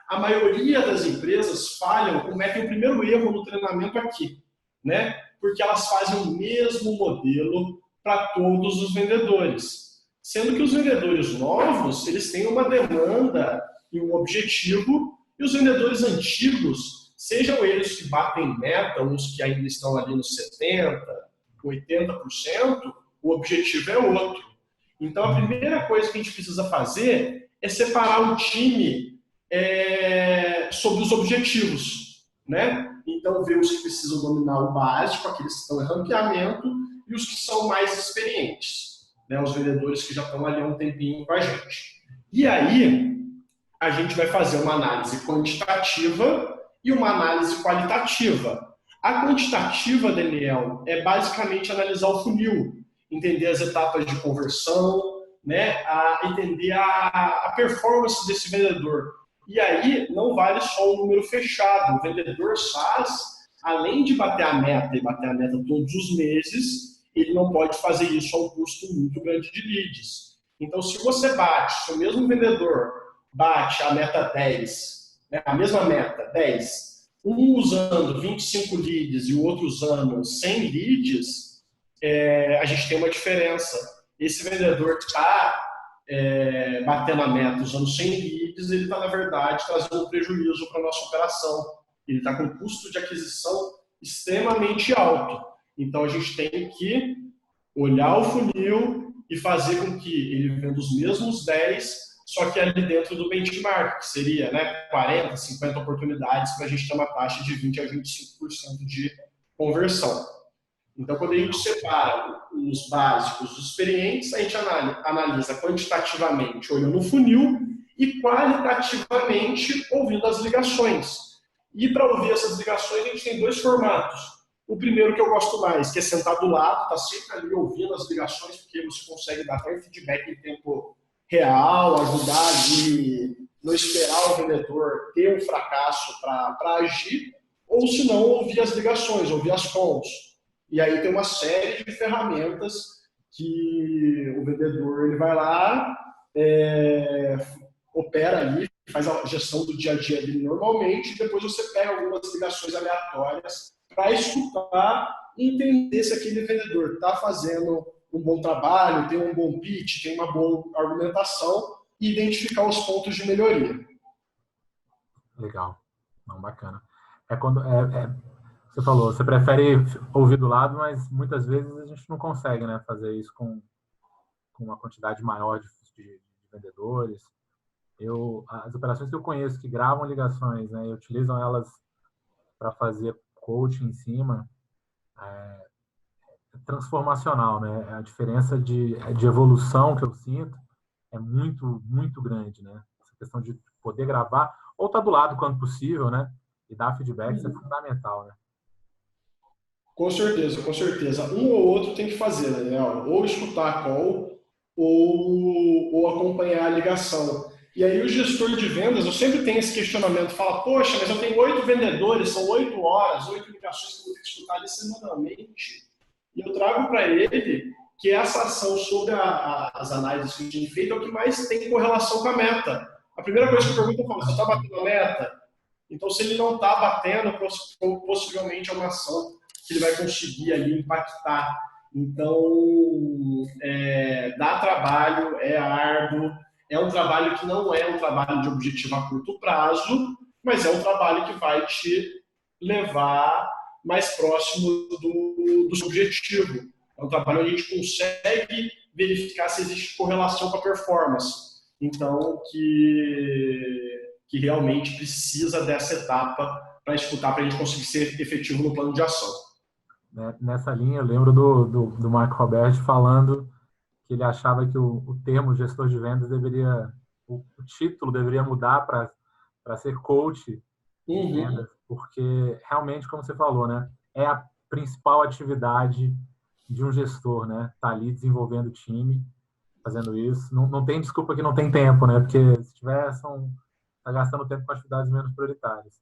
A maioria das empresas falham, cometem o primeiro erro no treinamento aqui, né? Porque elas fazem o mesmo modelo para todos os vendedores. Sendo que os vendedores novos, eles têm uma demanda e um objetivo, e os vendedores antigos, sejam eles que batem meta, ou os que ainda estão ali nos 70%, 80%, o objetivo é outro. Então, a primeira coisa que a gente precisa fazer é separar o time sobre os objetivos, né? Então, ver os que precisam dominar o básico, aqueles que estão em rampeamento, e os que são mais experientes, né? Os vendedores que já estão ali há um tempinho com a gente. E aí, a gente vai fazer uma análise quantitativa e uma análise qualitativa. A quantitativa, Daniel, é basicamente analisar o funil, entender as etapas de conversão, né? Entender a performance desse vendedor. E aí, não vale só o número fechado. O vendedor SaaS, além de bater a meta e bater a meta todos os meses, ele não pode fazer isso a um custo muito grande de leads. Então, se você se o mesmo vendedor bate a meta 10, né, a mesma meta, 10, um usando 25 leads e o outro usando 100 leads, a gente tem uma diferença. Esse vendedor que está batendo a meta usando 100 leads, ele está, na verdade, trazendo um prejuízo para a nossa operação. Ele está com um custo de aquisição extremamente alto. Então, a gente tem que olhar o funil e fazer com que ele venda os mesmos 10, só que ali dentro do benchmark, que seria 40, 50 oportunidades para a gente ter uma taxa de 20% a 25% de conversão. Então, quando a gente separa os básicos, os experientes, a gente analisa quantitativamente, olhando no funil, e qualitativamente, ouvindo as ligações. E para ouvir essas ligações, a gente tem dois formatos. O primeiro que eu gosto mais, que é sentar do lado, tá sempre ali ouvindo as ligações, porque você consegue dar até um feedback em tempo real, ajudar de não esperar o vendedor ter um fracasso para agir, ou se não, ouvir as ligações, ouvir as calls. E aí tem uma série de ferramentas que o vendedor ele vai lá, opera ali, faz a gestão do dia a dia dele normalmente, e depois você pega algumas ligações aleatórias para escutar e entender se aquele vendedor está fazendo um bom trabalho, tem um bom pitch, tem uma boa argumentação e identificar os pontos de melhoria. Legal. Não, bacana. Você falou, você prefere ouvir do lado, mas muitas vezes a gente não consegue, né, fazer isso com uma quantidade maior de vendedores. As operações que eu conheço que gravam ligações, né, e utilizam elas para fazer coaching em cima, é transformacional, né? A diferença de evolução que eu sinto é muito, muito grande, né? Essa questão de poder gravar, ou estar do lado quando possível, né? E dar feedbacks é fundamental, né? Com certeza, com certeza. Um ou outro tem que fazer, né, Daniel? Ou escutar a call, ou acompanhar a ligação. E aí o gestor de vendas, eu sempre tenho esse questionamento, fala, poxa, mas eu tenho 8 vendedores, são 8 horas, 8 ligações que eu vou ter que escutar ali semanalmente. E eu trago para ele que essa ação sobre as análises que a gente tem feito é o que mais tem correlação com a meta. A primeira coisa que eu pergunto é: você está batendo a meta? Então, se ele não está batendo, possivelmente é uma ação que ele vai conseguir ali impactar. Então, dá trabalho, é árduo, é um trabalho que não é um trabalho de objetivo a curto prazo, mas é um trabalho que vai te levar mais próximo do seu objetivo. É um trabalho onde a gente consegue verificar se existe correlação com a performance. Então, que realmente precisa dessa etapa para escutar, para a gente conseguir ser efetivo no plano de ação. Nessa linha, eu lembro do Marco Roberto falando que ele achava que o termo gestor de vendas o título deveria mudar para ser coach de vendas, porque realmente, como você falou, né, é a principal atividade de um gestor, né, tá ali desenvolvendo o time, fazendo isso. Não tem desculpa que não tem tempo, né, porque se tiver, tá gastando tempo com atividades menos prioritárias.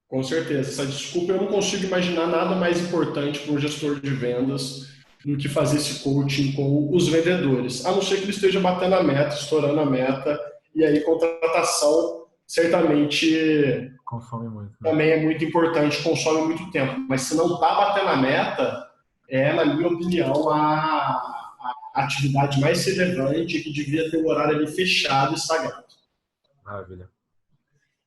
Com certeza. Essa desculpa, eu não consigo imaginar nada mais importante para um gestor de vendas do que fazer esse coaching com os vendedores. A não ser que ele esteja batendo a meta, estourando a meta, e aí contratação certamente consome muito, né? Também é muito importante, consome muito tempo. Mas se não está batendo a meta, na minha opinião, a atividade mais relevante que devia ter o horário ali fechado e sagrado. Maravilha.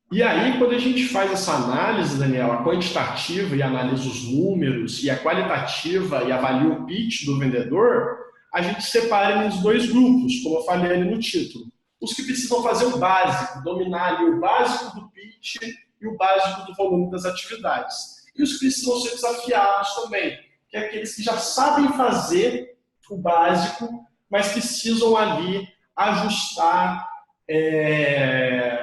E aí, quando a gente faz essa análise, Daniel, a quantitativa e analisa os números, e a qualitativa e avalia o pitch do vendedor, a gente separa eles em dois grupos, como eu falei ali no título. Os que precisam fazer o básico, dominar ali o básico do pitch e o básico do volume das atividades. E os que precisam ser desafiados também, que é aqueles que já sabem fazer o básico, mas precisam ali ajustar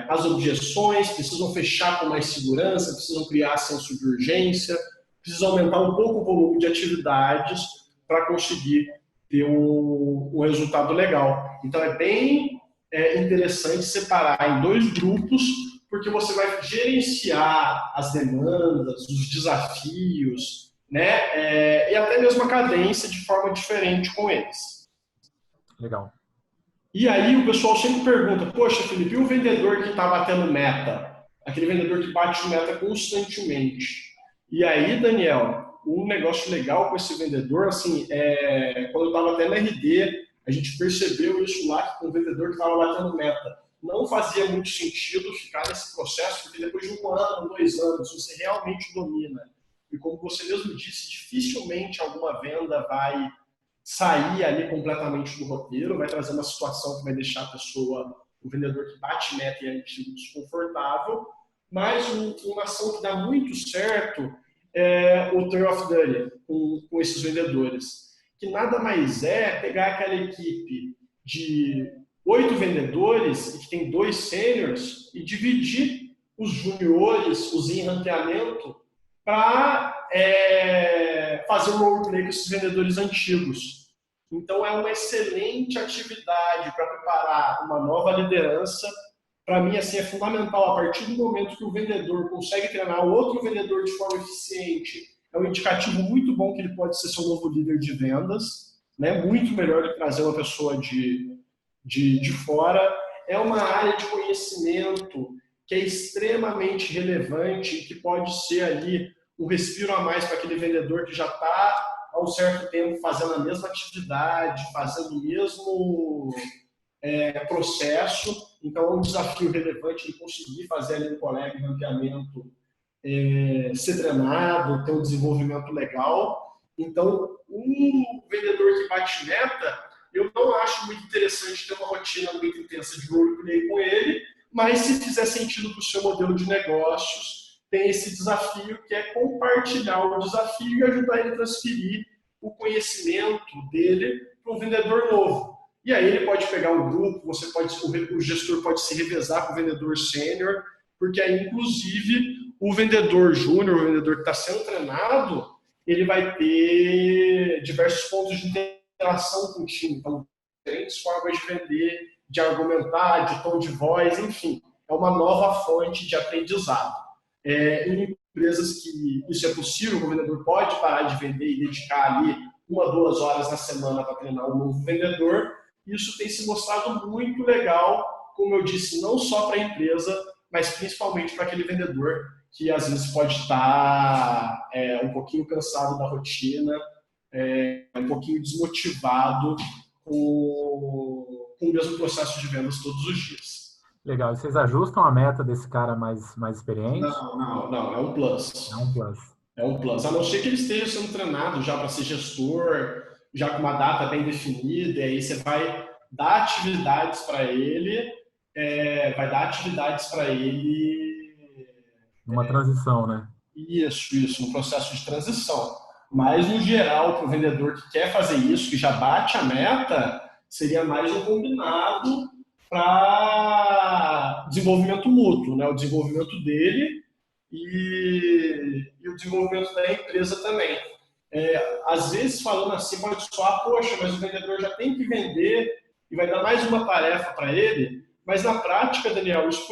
as objeções, precisam fechar com mais segurança, precisam criar senso de urgência, precisam aumentar um pouco o volume de atividades para conseguir ter um resultado legal. Então é bem interessante separar em dois grupos, porque você vai gerenciar as demandas, os desafios, né? E até mesmo a cadência de forma diferente com eles. Legal. E aí o pessoal sempre pergunta: poxa, Felipe, e o vendedor que está batendo meta? Aquele vendedor que bate meta constantemente. E aí, Daniel, um negócio legal com esse vendedor, assim, quando eu estava até na RD, a gente percebeu isso lá, que com o vendedor que estava batendo meta, não fazia muito sentido ficar nesse processo, porque depois de 1 ano, 2 anos, você realmente domina. E como você mesmo disse, dificilmente alguma venda vai sair ali completamente do roteiro, vai trazer uma situação que vai deixar a pessoa, o vendedor que bate meta e é antigo, desconfortável, mas uma ação que dá muito certo é o Turn of Duty com esses vendedores, que nada mais é pegar aquela equipe de 8 vendedores e que tem 2 sêniors e dividir os juniores, os em ranqueamento, para fazer um roleplay com esses vendedores antigos. Então, é uma excelente atividade para preparar uma nova liderança. Para mim, assim, é fundamental. A partir do momento que o vendedor consegue treinar o outro vendedor de forma eficiente, é um indicativo muito bom que ele pode ser seu novo líder de vendas, né? Muito melhor do que trazer uma pessoa de fora. É uma área de conhecimento que é extremamente relevante e que pode ser ali um respiro a mais para aquele vendedor que já está há um certo tempo fazendo a mesma atividade, fazendo o mesmo processo. Então, é um desafio relevante de conseguir fazer ali um colega em ranqueamento ser treinado, ter um desenvolvimento legal. Então, um vendedor que bate meta, eu não acho muito interessante ter uma rotina muito intensa de roleplay com ele, mas se fizer sentido para o seu modelo de negócios, tem esse desafio que é compartilhar o desafio e ajudar ele a transferir o conhecimento dele para um vendedor novo. E aí ele pode pegar um grupo, o gestor pode se revezar com o vendedor sênior, porque aí, inclusive, o vendedor júnior, o vendedor que está sendo treinado, ele vai ter diversos pontos de interação com o time. Então, diferentes formas de vender, de argumentar, de tom de voz, enfim. É uma nova fonte de aprendizado. Em empresas que isso é possível, o vendedor pode parar de vender e dedicar ali 1, 2 horas na semana para treinar um novo vendedor. Isso tem se mostrado muito legal, como eu disse, não só para a empresa, mas principalmente para aquele vendedor que às vezes pode estar um pouquinho cansado da rotina, um pouquinho desmotivado com o mesmo processo de vendas todos os dias. Legal. E vocês ajustam a meta desse cara mais experiente? Não. É um plus. É um plus. É um plus. A não ser que ele esteja sendo treinado já para ser gestor, já com uma data bem definida, e aí você vai dar atividades para ele, Numa transição, né? Isso, um processo de transição. Mas, no geral, para o vendedor que quer fazer isso, que já bate a meta, seria mais um combinado para desenvolvimento mútuo, né? O desenvolvimento dele e o desenvolvimento da empresa também. Às vezes, falando assim, pode soar, poxa, mas o vendedor já tem que vender e vai dar mais uma tarefa para ele, mas na prática, Daniel, isso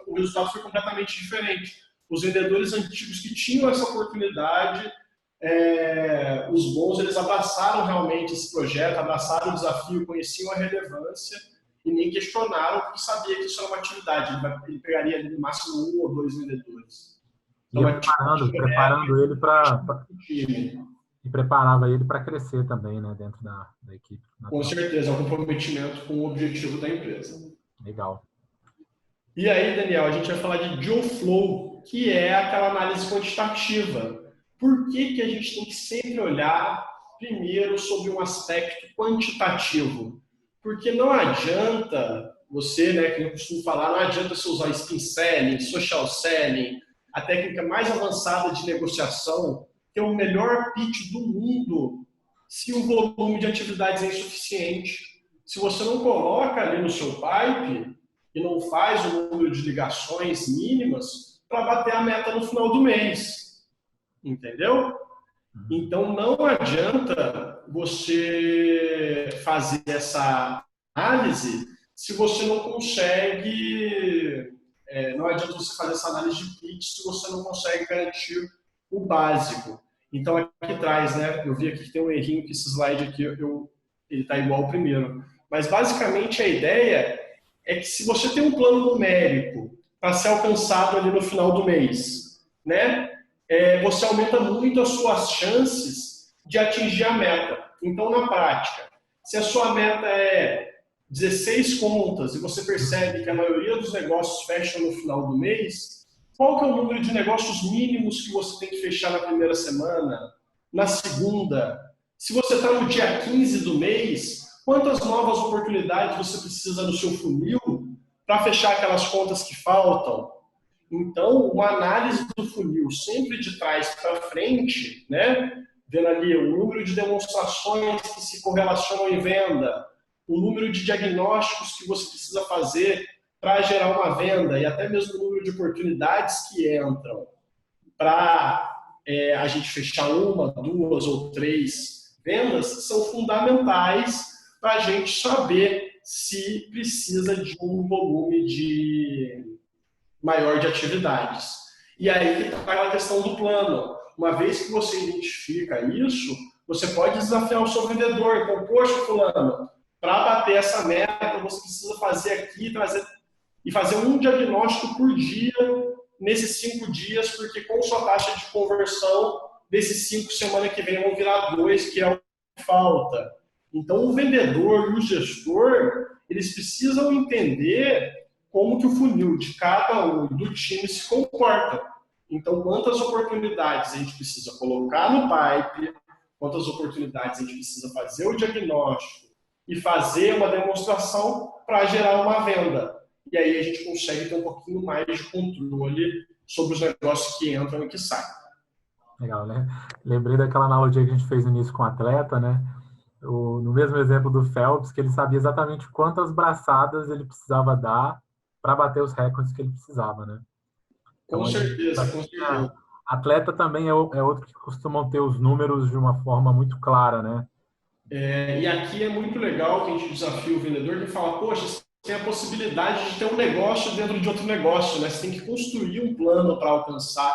o resultado foi completamente diferente. Os vendedores antigos que tinham essa oportunidade, os bons, eles abraçaram realmente esse projeto, abraçaram o desafio, conheciam a relevância e nem questionaram, porque sabia que isso era uma atividade. Ele pegaria ali no máximo 1 ou 2 vendedores. Então, preparando ele para... E preparava ele para crescer também, né, dentro da equipe. Com certeza, é um comprometimento com o objetivo da empresa. Legal. E aí, Daniel, a gente vai falar de Deal Flow, que é aquela análise quantitativa. Por que a gente tem que sempre olhar primeiro sobre um aspecto quantitativo? Porque não adianta você, né, que eu costumo falar, não adianta você usar spin selling, social selling, a técnica mais avançada de negociação, ter o melhor pitch do mundo, se o volume de atividades é insuficiente. Se você não coloca ali no seu pipe e não faz o número de ligações mínimas para bater a meta no final do mês. Entendeu? Então, não adianta você fazer essa análise se você não consegue... não adianta você fazer essa análise de pitch se você não consegue garantir o básico. Então, aqui atrás, né? Eu vi aqui que tem um errinho, que esse slide aqui, ele está igual ao primeiro. Mas, basicamente, a ideia é que se você tem um plano numérico para ser alcançado ali no final do mês, né? Você aumenta muito as suas chances de atingir a meta. Então, na prática, se a sua meta é 16 contas e você percebe que a maioria dos negócios fecham no final do mês, qual que é o número de negócios mínimos que você tem que fechar na primeira semana, na segunda? Se você está no dia 15 do mês, quantas novas oportunidades você precisa no seu funil para fechar aquelas contas que faltam? Então, uma análise do funil sempre de trás para frente, né? Vendo ali o número de demonstrações que se correlacionam em venda, o número de diagnósticos que você precisa fazer para gerar uma venda e até mesmo o número de oportunidades que entram para a gente fechar 1, 2 ou 3 vendas, são fundamentais para a gente saber se precisa de um volume maior de atividades. E aí que está aquela questão do plano. Uma vez que você identifica isso, você pode desafiar o seu vendedor. Então, poxa, fulano, para bater essa meta, você precisa fazer aqui, fazer um diagnóstico por dia nesses 5 dias, porque com sua taxa de conversão, desses 5, semana que vem vão virar 2, que é o que falta. Então, o vendedor e o gestor, eles precisam entender como que o funil de cada um do time se comporta. Então, quantas oportunidades a gente precisa colocar no pipe, quantas oportunidades a gente precisa fazer o diagnóstico e fazer uma demonstração para gerar uma venda. E aí a gente consegue ter um pouquinho mais de controle sobre os negócios que entram e que saem. Legal, né? Lembrei daquela analogia que a gente fez no início com o atleta, né? No mesmo exemplo do Phelps, que ele sabia exatamente quantas braçadas ele precisava dar para bater os recordes que ele precisava, né? Então, com certeza. Atleta também é outro que costumam ter os números de uma forma muito clara, né? E aqui é muito legal que a gente desafia o vendedor que fala, poxa, você tem a possibilidade de ter um negócio dentro de outro negócio, né? Você tem que construir um plano para alcançar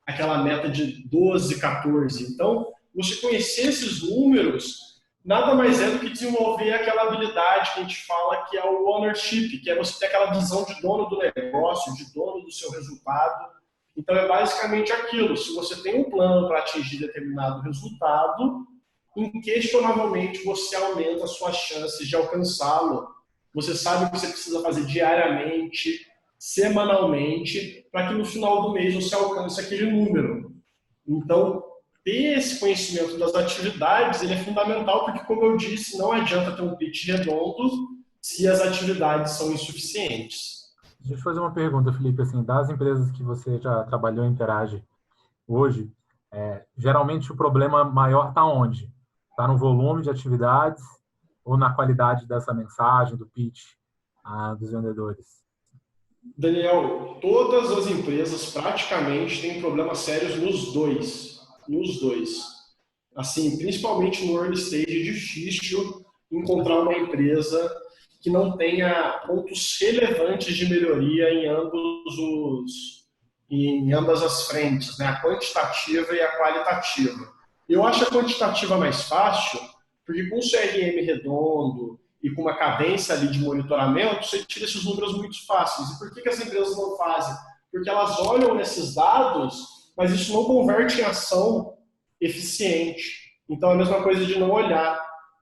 aquela meta de 12, 14. Então, você conhecer esses números nada mais é do que desenvolver aquela habilidade que a gente fala que é o ownership, que é você ter aquela visão de dono do negócio, de dono do seu resultado. Então, é basicamente aquilo. Se você tem um plano para atingir determinado resultado, inquestionavelmente você aumenta as suas chances de alcançá-lo. Você sabe o que você precisa fazer diariamente, semanalmente, para que no final do mês você alcance aquele número. Então, ter esse conhecimento das atividades ele é fundamental, porque, como eu disse, não adianta ter um pitch redondo se as atividades são insuficientes. Deixa eu te fazer uma pergunta, Felipe. Assim, das empresas que você já trabalhou e interage hoje, geralmente o problema maior está onde? Está no volume de atividades ou na qualidade dessa mensagem, do pitch dos vendedores? Daniel, todas as empresas praticamente têm problemas sérios nos dois. Nos dois. Assim, principalmente no early stage, é difícil encontrar uma empresa que não tenha pontos relevantes de melhoria em ambas as frentes, né? A quantitativa e a qualitativa. Eu acho a quantitativa mais fácil, porque com o CRM redondo e com uma cadência ali de monitoramento, você tira esses números muito fáceis. E por que as empresas não fazem? Porque elas olham nesses dados, mas isso não converte em ação eficiente. Então, é a mesma coisa de não olhar,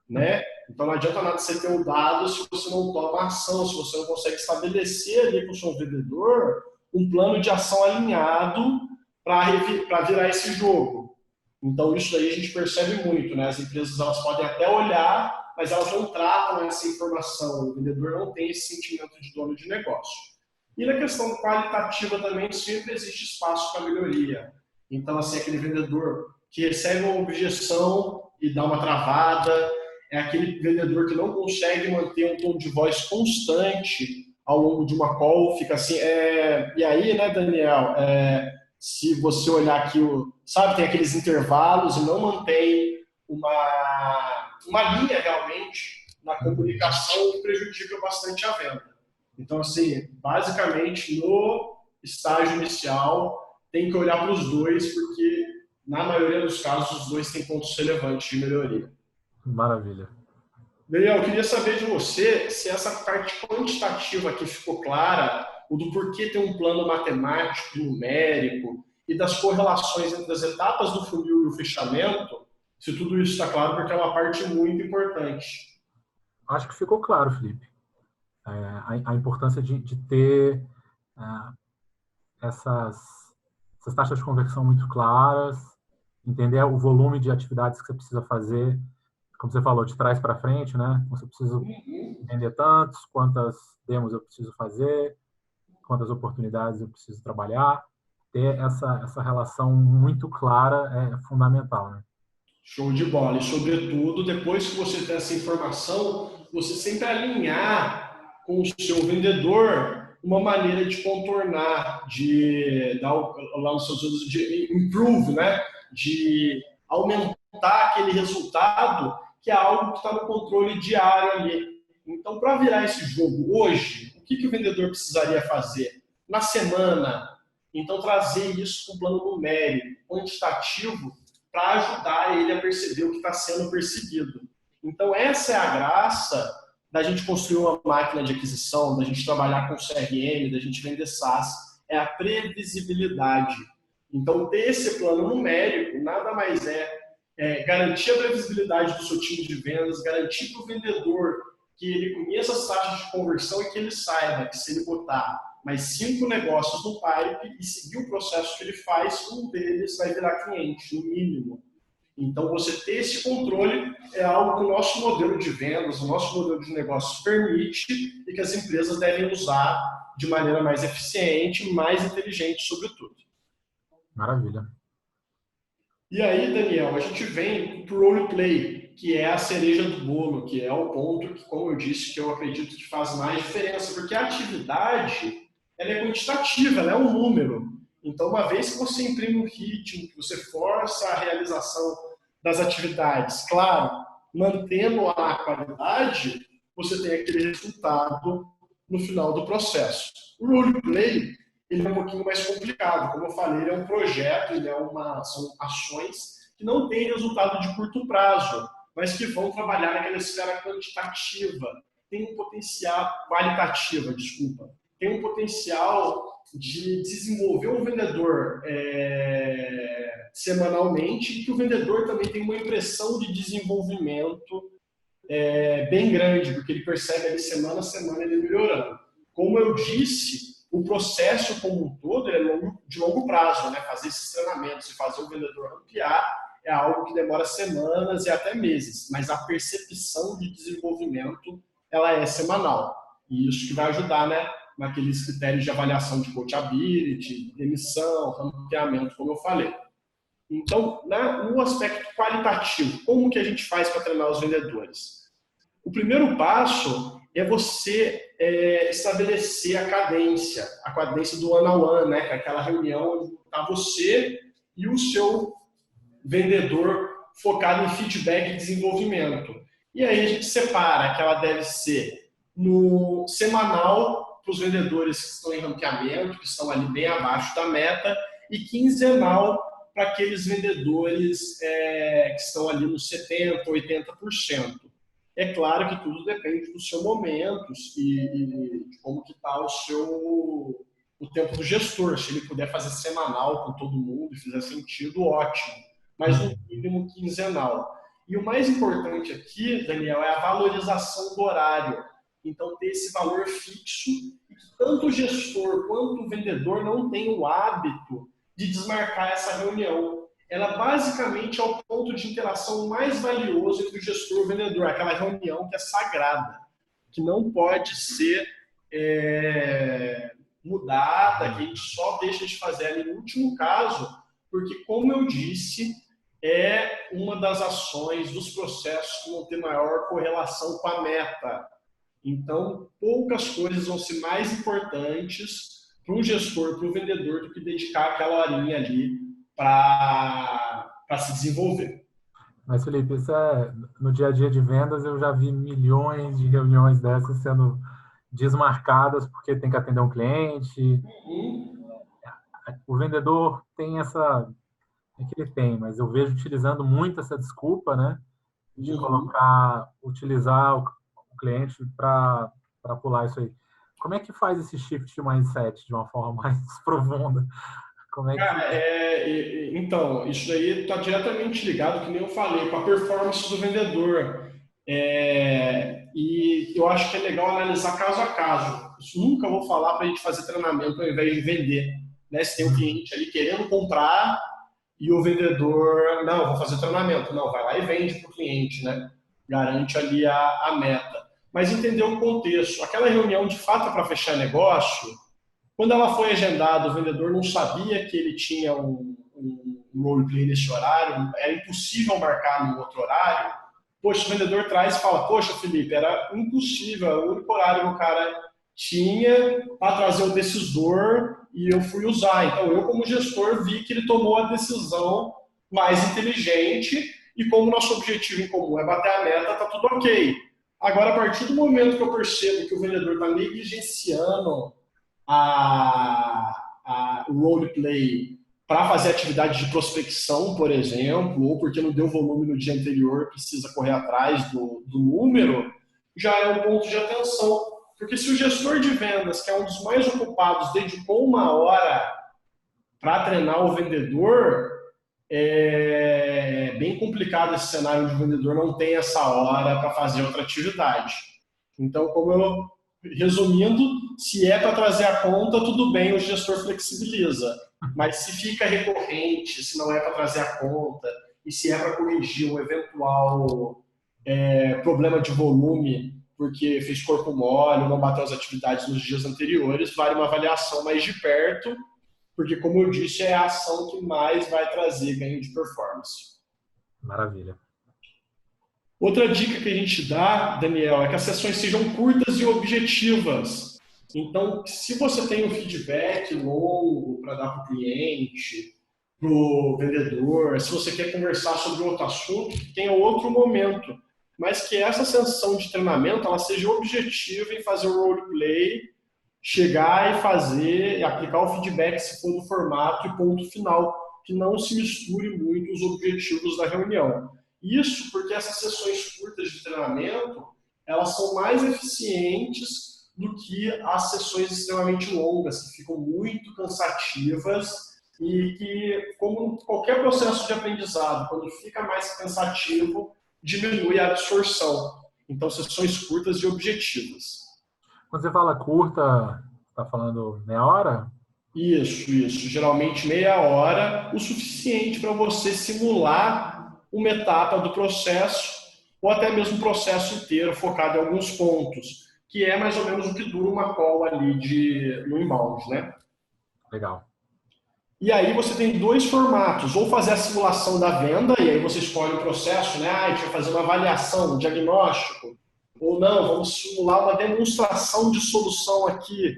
né? Então, não adianta nada você ter um dado se você não toma ação, se você não consegue estabelecer ali com o seu vendedor um plano de ação alinhado para virar esse jogo. Então, isso aí a gente percebe muito, né? As empresas elas podem até olhar, mas elas não tratam essa informação. O vendedor não tem esse sentimento de dono de negócio. E na questão qualitativa também sempre existe espaço para melhoria. Então, assim, aquele vendedor que recebe uma objeção e dá uma travada, é aquele vendedor que não consegue manter um tom de voz constante ao longo de uma call, fica assim, e aí, né, Daniel, se você olhar aqui, sabe, tem aqueles intervalos e não mantém uma linha realmente na comunicação, prejudica bastante a venda. Então, assim, basicamente, no estágio inicial, tem que olhar para os dois, porque, na maioria dos casos, os dois têm pontos relevantes de melhoria. Maravilha. Daniel, eu queria saber de você se essa parte quantitativa aqui ficou clara, o do porquê ter um plano matemático, numérico, e das correlações entre as etapas do funil e o fechamento, se tudo isso está claro, porque é uma parte muito importante. Acho que ficou claro, Felipe. A importância de ter essas taxas de conversão muito claras, entender o volume de atividades que você precisa fazer, como você falou, de trás para frente, né? Você precisa vender tantos, quantas demos eu preciso fazer, quantas oportunidades eu preciso trabalhar. Ter essa relação muito clara é fundamental, né? Show de bola. E, sobretudo, depois que você tem essa informação, você sempre alinhar com o seu vendedor uma maneira de contornar, de dar lá nos seus usos de improve, né? De aumentar aquele resultado, que é algo que está no controle diário ali. Então, para virar esse jogo hoje, o que o vendedor precisaria fazer? Na semana, então trazer isso com um plano numérico, quantitativo, para ajudar ele a perceber o que está sendo percebido. Então, essa é a graça da gente construir uma máquina de aquisição, da gente trabalhar com CRM, da gente vender SaaS, é a previsibilidade. Então, ter esse plano numérico nada mais garantir a previsibilidade do seu time de vendas, garantir para o vendedor que ele conheça as taxas de conversão e que ele saiba que se ele botar mais 5 negócios no pipe e seguir o processo que ele faz, um deles vai virar cliente, no mínimo. Então, você ter esse controle é algo que o nosso modelo de vendas, o nosso modelo de negócios permite e que as empresas devem usar de maneira mais eficiente, mais inteligente, sobretudo. Maravilha. E aí, Daniel, a gente vem para o roleplay, que é a cereja do bolo, que é o ponto que, como eu disse, que eu acredito que faz mais diferença, porque a atividade ela é quantitativa, ela é um número. Então, uma vez que você imprime um ritmo, que você força a realização das atividades, claro, mantendo a qualidade, você tem aquele resultado no final do processo. O roleplay, ele é um pouquinho mais complicado. Como eu falei, ele é um projeto, são ações que que não têm resultado de curto prazo, mas que vão trabalhar naquela esfera quantitativa, tem um potencial, qualitativa, desculpa, tem um potencial de desenvolver um vendedor semanalmente, e que o vendedor também tem uma impressão de desenvolvimento bem grande, porque ele percebe ali semana a semana ele melhorando. Como eu disse, o processo como um todo é de longo prazo, né? Fazer esses treinamentos e fazer o vendedor ampliar é algo que demora semanas e até meses, mas a percepção de desenvolvimento ela é semanal. E isso que vai ajudar, né, naqueles critérios de avaliação de coachability, demissão, ranqueamento, como eu falei. Então, no aspecto qualitativo, como que a gente faz para treinar os vendedores? O primeiro passo é você estabelecer a cadência do one-on-one, né? Que é aquela reunião onde está você e o seu vendedor focado em feedback e desenvolvimento. E aí a gente separa que ela deve ser no semanal para os vendedores que estão em ranqueamento, que estão ali bem abaixo da meta, e quinzenal para aqueles vendedores que estão ali nos 70%, 80%. É claro que tudo depende do seu momento e de como que está o tempo do gestor. Se ele puder fazer semanal com todo mundo e fizer sentido, ótimo. Mas no mínimo quinzenal. E o mais importante aqui, Daniel, é a valorização do horário. Então, ter esse valor fixo e que tanto o gestor quanto o vendedor não tenham o hábito de desmarcar essa reunião. Ela basicamente é o ponto de interação mais valioso entre o gestor e o vendedor, aquela reunião que é sagrada, que não pode ser mudada, que a gente só deixa de fazer ali no último caso, porque, como eu disse, é uma das ações dos processos que vão ter maior correlação com a meta. Então, poucas coisas vão ser mais importantes para o gestor, para o vendedor, do que dedicar aquela horinha ali para se desenvolver. Mas, Felipe, isso no dia a dia de vendas eu já vi milhões de reuniões dessas sendo desmarcadas porque tem que atender um cliente. O vendedor tem essa... É que ele tem, mas eu vejo utilizando muito essa desculpa, né? De utilizar o cliente para pular isso aí. Como é que faz esse shift de mindset de uma forma mais profunda? Como é que... Cara, então, isso daí está diretamente ligado, que nem eu falei, com a performance do vendedor. E eu acho que é legal analisar caso a caso. Isso nunca vou falar para a gente fazer treinamento ao invés de vender. Né? Se tem um cliente ali querendo comprar e o vendedor, não, vou fazer treinamento. Não, vai lá e vende para o cliente, né? Garante ali a meta. Mas entender o contexto. Aquela reunião, de fato, é para fechar negócio. Quando ela foi agendada, o vendedor não sabia que ele tinha um roleplay nesse horário, era impossível marcar no outro horário. Poxa, o vendedor traz e fala, poxa, Felipe, era impossível, o único horário que o cara tinha para trazer o decisor e eu fui usar. Então, eu, como gestor, vi que ele tomou a decisão mais inteligente e como nosso objetivo em comum é bater a meta, tá tudo ok. Agora, a partir do momento que eu percebo que o vendedor está negligenciando o roleplay para fazer atividade de prospecção, por exemplo, ou porque não deu volume no dia anterior, precisa correr atrás do número, já é um ponto de atenção. Porque se o gestor de vendas, que é um dos mais ocupados, dedicou 1 hora para treinar o vendedor, é bem complicado esse cenário onde o vendedor não tem essa hora para fazer outra atividade. Então, resumindo, se é para trazer a conta, tudo bem, o gestor flexibiliza. Mas se fica recorrente, se não é para trazer a conta, e se é para corrigir um eventual problema de volume, porque fez corpo mole, não bateu as atividades nos dias anteriores, vale uma avaliação mais de perto, porque, como eu disse, é a ação que mais vai trazer ganho de performance. Maravilha. Outra dica que a gente dá, Daniel, é que as sessões sejam curtas e objetivas. Então, se você tem um feedback longo para dar para o cliente, para o vendedor, se você quer conversar sobre outro assunto, que tenha outro momento, mas que essa sessão de treinamento ela seja objetiva em fazer o roleplay, chegar e fazer, e aplicar o feedback se for do formato e ponto final. que não se misture muito os objetivos da reunião. Isso porque essas sessões curtas de treinamento, elas são mais eficientes do que as sessões extremamente longas, que ficam muito cansativas e que, como qualquer processo de aprendizado, quando fica mais cansativo, diminui a absorção. Então, sessões curtas e objetivas. Quando você fala curta, está falando meia hora? Isso. Geralmente meia hora, o suficiente para você simular uma etapa do processo, ou até mesmo o processo inteiro, focado em alguns pontos, que é mais ou menos o que dura uma call ali no inbound, né? Legal. E aí você tem dois formatos, ou fazer a simulação da venda, e aí você escolhe o processo, né? A gente vai fazer uma avaliação, um diagnóstico, ou não, vamos simular uma demonstração de solução aqui.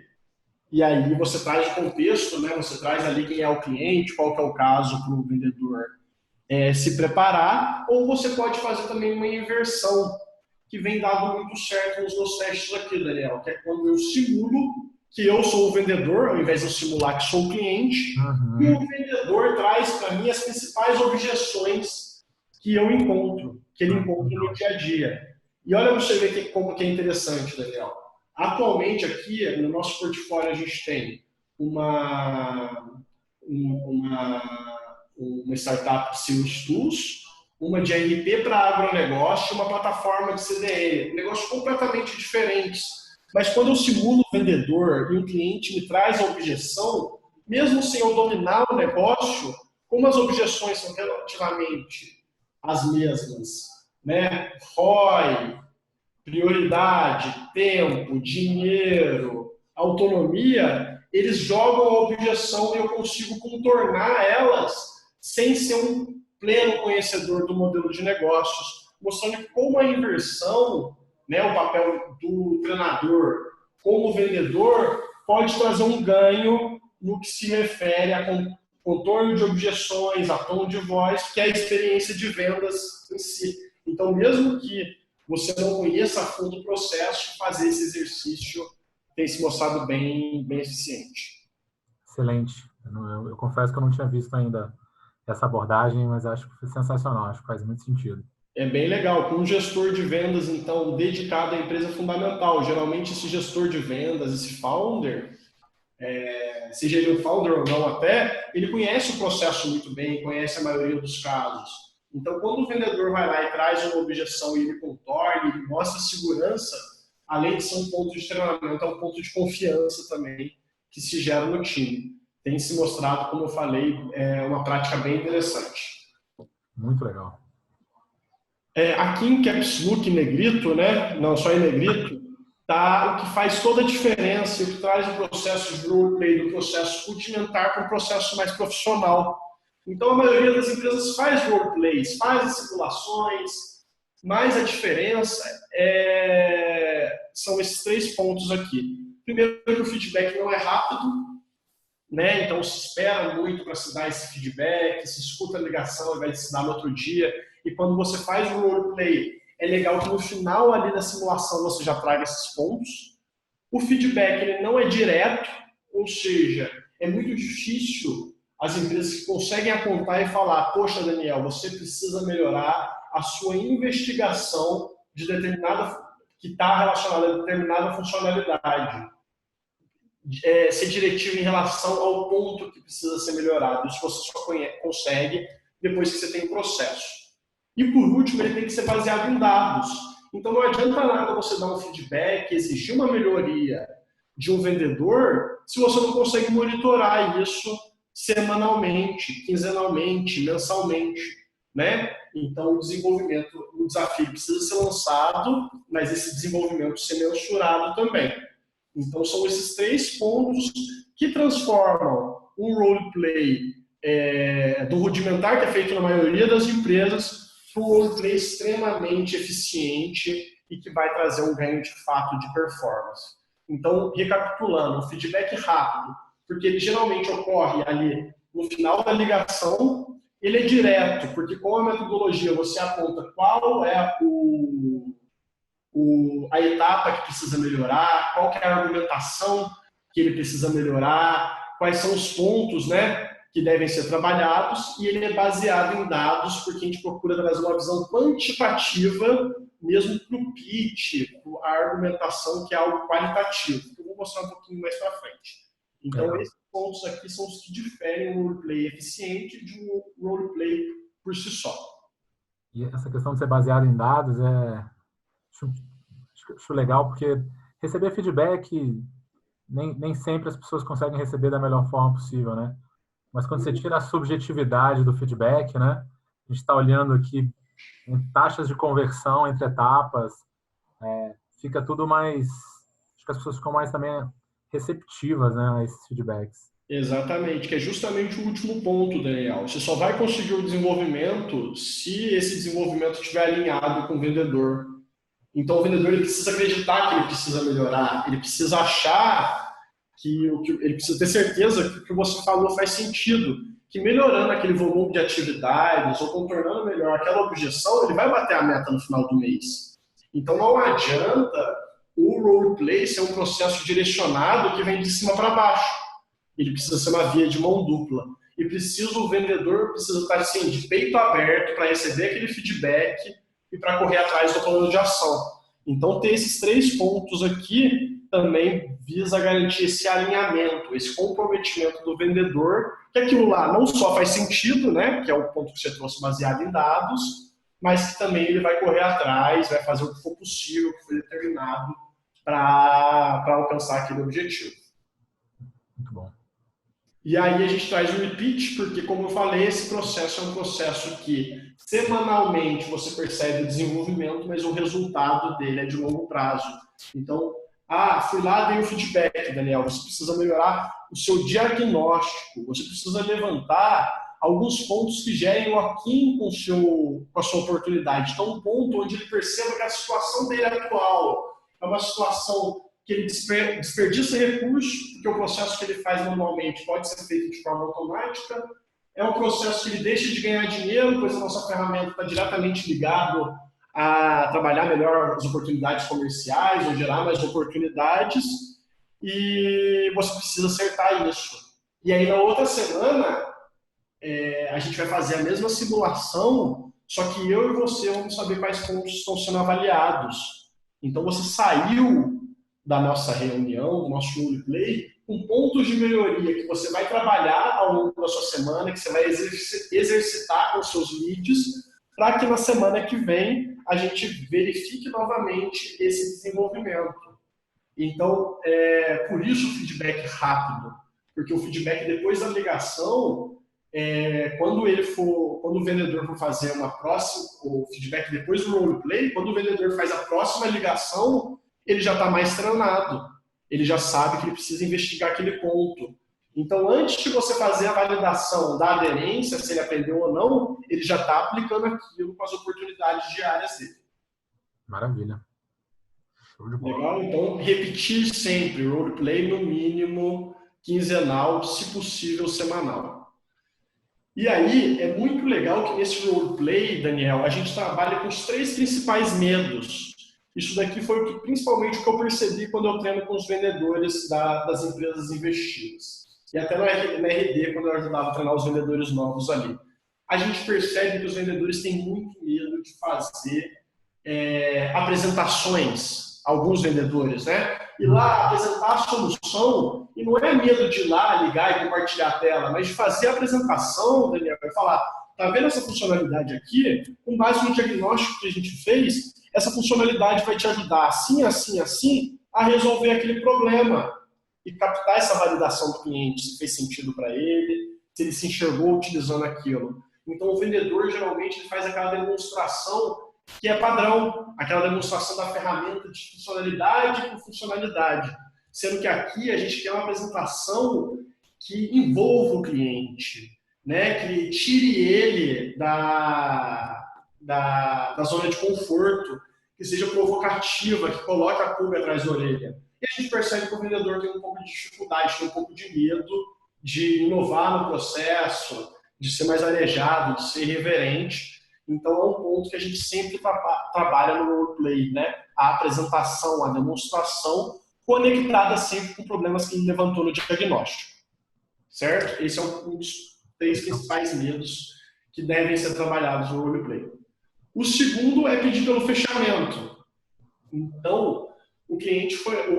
E aí você traz o contexto, né? Você traz ali quem é o cliente, qual que é o caso para o vendedor se preparar, ou você pode fazer também uma inversão, que vem dado muito certo nos meus testes aqui, Daniel, que é quando eu simulo que eu sou o vendedor, ao invés de eu simular que sou o cliente, e o vendedor traz para mim as principais objeções que eu encontro, que ele encontra no dia a dia. E olha para você ver como que é interessante, Daniel. Atualmente aqui, no nosso portfólio, a gente tem uma startup de Sales Tools, uma de RP para agronegócio, uma plataforma de CDE, negócios completamente diferentes. Mas quando eu simulo o vendedor e um cliente me traz a objeção, mesmo sem eu dominar o negócio, como as objeções são relativamente as mesmas, né? ROI, prioridade, tempo, dinheiro, autonomia, eles jogam a objeção e eu consigo contornar elas sem ser um pleno conhecedor do modelo de negócios, mostrando como a inversão, né, o papel do treinador como vendedor, pode trazer um ganho no que se refere a contorno de objeções, a tom de voz, que é a experiência de vendas em si. Então, mesmo que você não conheça a fundo o processo, fazer esse exercício tem se mostrado bem eficiente. Excelente. Eu confesso que eu não tinha visto ainda essa abordagem, mas acho que foi sensacional, acho que faz muito sentido. É bem legal. Com um gestor de vendas, então, dedicado à empresa fundamental. Geralmente, esse gestor de vendas, esse founder, seja ele um founder ou não até, ele conhece o processo muito bem, conhece a maioria dos casos. Então, quando o vendedor vai lá e traz uma objeção e ele contorna, ele mostra segurança, além de ser um ponto de treinamento, é um ponto de confiança também que se gera no time. Tem se mostrado, como eu falei, uma prática bem interessante. Muito legal. Aqui em Caps Look, em negrito, né? Não só em negrito, tá o que faz toda a diferença, o que traz o processo de roleplay do processo rudimentar para um processo mais profissional. Então, a maioria das empresas faz roleplays, faz as simulações, mas a diferença são esses 3 pontos aqui. Primeiro, que o feedback não é rápido, né? Então se espera muito para se dar esse feedback, se escuta a ligação ao invés de se dar no outro dia. E quando você faz o roleplay, é legal que no final ali da simulação você já traga esses pontos. O feedback ele não é direto, ou seja, é muito difícil as empresas que conseguem apontar e falar: poxa, Daniel, você precisa melhorar a sua investigação de determinada que está relacionada a determinada funcionalidade. Ser diretivo em relação ao ponto que precisa ser melhorado. Isso você só consegue depois que você tem o processo. E por último, ele tem que ser baseado em dados. Então não adianta nada você dar um feedback, exigir uma melhoria de um vendedor, se você não consegue monitorar isso semanalmente, quinzenalmente, mensalmente, né? Então o desenvolvimento, o desafio precisa ser lançado, mas esse desenvolvimento ser mensurado também. Então são esses 3 pontos que transformam um roleplay do rudimentar, que é feito na maioria das empresas, para um roleplay extremamente eficiente e que vai trazer um ganho de fato de performance. Então, recapitulando, o feedback rápido, porque ele geralmente ocorre ali no final da ligação, ele é direto, porque com a metodologia você aponta qual é a etapa que precisa melhorar, qual que é a argumentação que ele precisa melhorar, quais são os pontos, né, que devem ser trabalhados, e ele é baseado em dados, porque a gente procura trazer uma visão quantitativa, mesmo para o pitch, para a argumentação, que é algo qualitativo, que eu vou mostrar um pouquinho mais para frente. Então, esses pontos aqui são os que diferem um roleplay eficiente de um roleplay por si só. E essa questão de ser baseado em dados acho legal, porque receber feedback, nem sempre as pessoas conseguem receber da melhor forma possível, né? Mas quando você tira a subjetividade do feedback, né? A gente está olhando aqui em taxas de conversão entre etapas, fica tudo mais... Acho que as pessoas ficam mais também receptivas, né, a esses feedbacks. Exatamente, que é justamente o último ponto, Daniel. Você só vai conseguir o desenvolvimento se esse desenvolvimento estiver alinhado com o vendedor. Então, o vendedor ele precisa acreditar que ele precisa melhorar, ele precisa achar ele precisa ter certeza que o que você falou faz sentido, que melhorando aquele volume de atividades ou contornando melhor aquela objeção, ele vai bater a meta no final do mês. Então, não adianta o roleplay ser um processo direcionado que vem de cima para baixo. Ele precisa ser uma via de mão dupla. E o vendedor precisa estar assim, de peito aberto para receber aquele feedback e para correr atrás do plano de ação. Então, ter esses 3 pontos aqui também visa garantir esse alinhamento, esse comprometimento do vendedor, que aquilo lá não só faz sentido, né, que é o ponto que você trouxe baseado em dados, mas que também ele vai correr atrás, vai fazer o que for possível, o que foi determinado para alcançar aquele objetivo. Muito bom. E aí a gente traz o repeat, porque, como eu falei, esse processo é um processo que semanalmente você percebe o desenvolvimento, mas o resultado dele é de longo prazo. Então, fui lá, dei o feedback, Daniel, você precisa melhorar o seu diagnóstico, você precisa levantar alguns pontos que gerem o aqui com a sua oportunidade. Então, um ponto onde ele perceba que a situação dele atual é uma situação que ele desperdiça recursos, porque o processo que ele faz manualmente pode ser feito de forma automática, é um processo que ele deixa de ganhar dinheiro, pois a nossa ferramenta está diretamente ligado a trabalhar melhor as oportunidades comerciais, ou gerar mais oportunidades, e você precisa acertar isso. E aí, na outra semana, a gente vai fazer a mesma simulação, só que eu e você vamos saber quais pontos estão sendo avaliados. Então, você saiu da nossa reunião, do nosso roleplay, com pontos de melhoria que você vai trabalhar ao longo da sua semana, que você vai exercitar com os seus leads, para que na semana que vem a gente verifique novamente esse desenvolvimento. Então, por isso o feedback rápido, porque o feedback depois da ligação, quando o vendedor for fazer o feedback depois do roleplay, quando o vendedor faz a próxima ligação, ele já está mais treinado, ele já sabe que ele precisa investigar aquele ponto. Então, antes de você fazer a validação da aderência, se ele aprendeu ou não, ele já está aplicando aquilo com as oportunidades diárias dele. Maravilha. Show de bola. Legal? Então, repetir sempre, roleplay no mínimo quinzenal, se possível semanal. E aí, é muito legal que nesse roleplay, Daniel, a gente trabalha com os 3 principais medos. Isso daqui foi principalmente o que eu percebi quando eu treino com os vendedores das empresas investidas. E até na RD, quando eu ajudava a treinar os vendedores novos ali. A gente percebe que os vendedores têm muito medo de fazer apresentações, alguns vendedores, né? Ir lá apresentar a solução, e não é medo de ir lá, ligar e compartilhar a tela, mas de fazer a apresentação, Daniel, vai falar, tá vendo essa funcionalidade aqui? Com base no diagnóstico que a gente fez, essa funcionalidade vai te ajudar assim, assim, assim, a resolver aquele problema e captar essa validação do cliente, se fez sentido para ele, se ele se enxergou utilizando aquilo. Então, o vendedor, geralmente, ele faz aquela demonstração que é padrão, aquela demonstração da ferramenta de funcionalidade por funcionalidade. Sendo que aqui a gente quer uma apresentação que envolva o cliente, né? Que tire ele da zona de conforto, que seja provocativa, que coloque a pulga atrás da orelha. E a gente percebe que o vendedor tem um pouco de dificuldade, tem um pouco de medo de inovar no processo, de ser mais arejado, de ser irreverente. Então, é um ponto que a gente sempre trabalha no roleplay, né? A apresentação, a demonstração, conectada sempre com problemas que ele levantou no diagnóstico. Certo? Esse é um dos três principais medos que devem ser trabalhados no roleplay. O segundo é pedir pelo fechamento. Então, o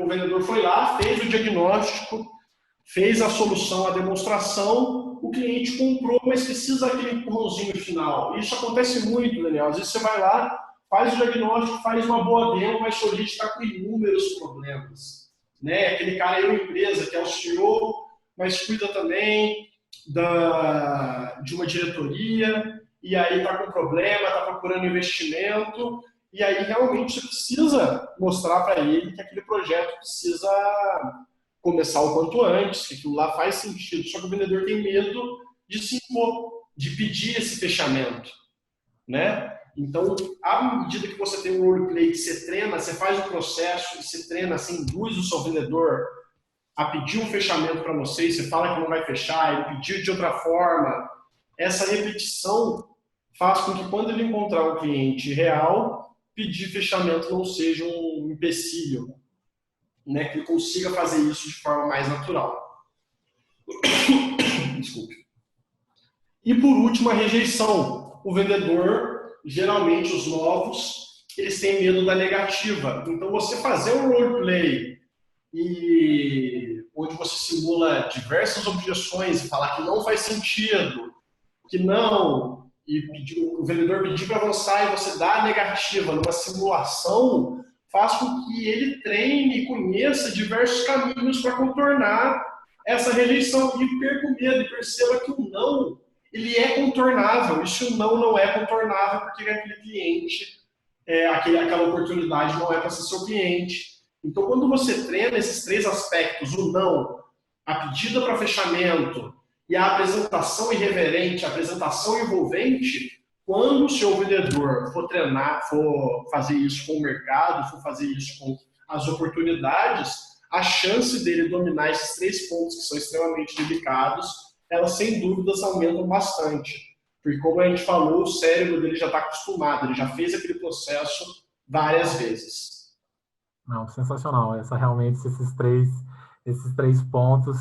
vendedor foi lá, fez o diagnóstico, fez a solução, a demonstração, o cliente comprou, mas precisa daquele empurrãozinho final. Isso acontece muito, Daniel. Às vezes você vai lá, faz o diagnóstico, faz uma boa demo, mas o lead está com inúmeros problemas. Né? Aquele cara aí, uma empresa que é o CEO, mas cuida também de uma diretoria, e aí está com problema, está procurando investimento, e aí realmente você precisa mostrar para ele que aquele projeto precisa começar o quanto antes, que aquilo lá faz sentido, só que o vendedor tem medo de se impor, de pedir esse fechamento, né? Então, à medida que você tem um roleplay que você treina, você faz o processo e você treina, você induz o seu vendedor a pedir um fechamento para você, e você fala que não vai fechar, ele pediu de outra forma, essa repetição faz com que quando ele encontrar um cliente real, pedir fechamento não seja um empecilho, né, que ele consiga fazer isso de forma mais natural. Desculpe. E por último, a rejeição. O vendedor, geralmente os novos, eles têm medo da negativa. Então, você fazer um roleplay onde você simula diversas objeções e falar que não faz sentido, que não, e o vendedor pedir para avançar e você dar a negativa numa simulação, faz com que ele treine e conheça diversos caminhos para contornar essa rejeição e perca o medo e perceba que o não, ele é contornável. E se o não é contornável, porque aquele cliente, aquela oportunidade não é para ser seu cliente. Então, quando você treina esses três aspectos, o não, a pedida para fechamento e a apresentação irreverente, a apresentação envolvente, quando o seu vendedor for treinar, for fazer isso com o mercado, for fazer isso com as oportunidades, a chance dele dominar esses três pontos que são extremamente delicados, elas sem dúvidas aumentam bastante. Porque, como a gente falou, o cérebro dele já está acostumado, ele já fez aquele processo várias vezes. Não, sensacional. Realmente, esses três pontos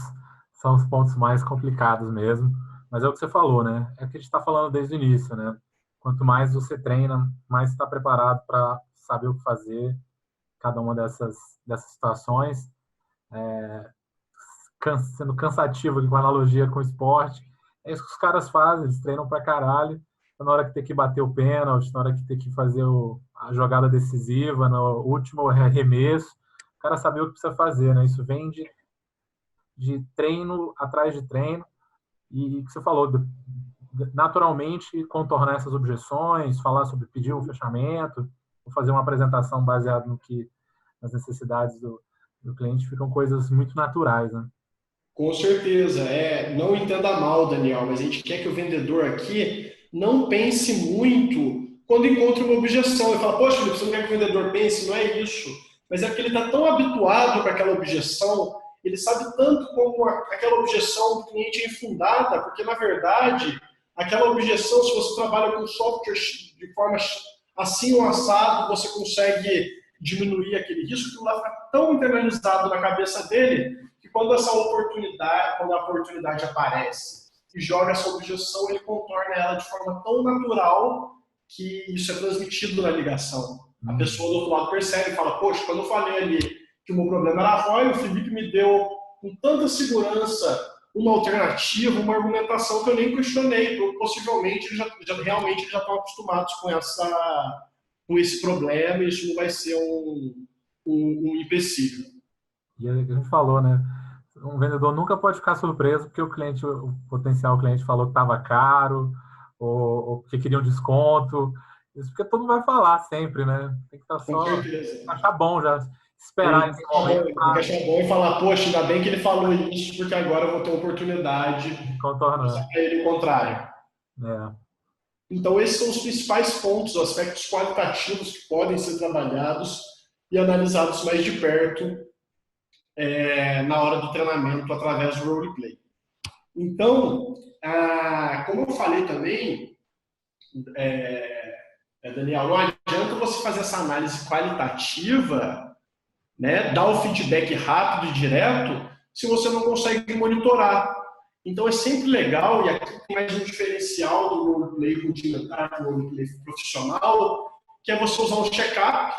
são os pontos mais complicados mesmo. Mas é o que você falou, né? É o que a gente está falando desde o início, né? Quanto mais você treina, mais você está preparado para saber o que fazer cada uma dessas situações. Sendo cansativo aqui com a analogia com o esporte. É isso que os caras fazem, eles treinam pra caralho. Na hora que tem que bater o pênalti, na hora que tem que fazer a jogada decisiva, no último arremesso, o cara sabe o que precisa fazer, né? Isso vem de treino atrás de treino. E o que você falou, naturalmente contornar essas objeções, falar sobre pedir um fechamento, ou fazer uma apresentação baseada nas necessidades do cliente, ficam coisas muito naturais, né? Com certeza. Não entenda mal, Daniel, mas a gente quer que o vendedor aqui não pense muito quando encontra uma objeção. Ele fala, poxa, Felipe, você não quer que o vendedor pense? Não é isso. Mas é porque ele está tão habituado com aquela objeção, ele sabe tanto como aquela objeção do cliente é infundada, porque, na verdade, aquela objeção, se você trabalha com software de forma assim ou assado, você consegue diminuir aquele risco, que lá fica tão internalizado na cabeça dele, que quando a oportunidade aparece e joga essa objeção, ele contorna ela de forma tão natural que isso é transmitido na ligação. A pessoa do outro lado percebe e fala, poxa, quando eu falei ali que o meu problema era ROI, o Felipe me deu com tanta segurança uma alternativa, uma argumentação que eu nem questionei. Possivelmente, eles realmente já estão acostumados com esse problema e isso não vai ser um empecilho. E a gente falou, né? Um vendedor nunca pode ficar surpreso porque o potencial cliente falou que estava caro ou que queria um desconto. Isso porque todo mundo vai falar sempre, né? Tem que estar só achar bom já, esperar esse momento. Tem que achar bom e falar, poxa, ainda bem que ele falou isso, porque agora eu vou ter oportunidade de contornar ele o contrário. Então, esses são os principais pontos, os aspectos qualitativos que podem ser trabalhados e analisados mais de perto na hora do treinamento através do roleplay. Então, como eu falei também, Daniel, não adianta você fazer essa análise qualitativa, né, dar o feedback rápido e direto, se você não consegue monitorar. Então é sempre legal, e aqui tem mais um diferencial do roleplay rudimentar, do roleplay profissional, que é você usar um check-up,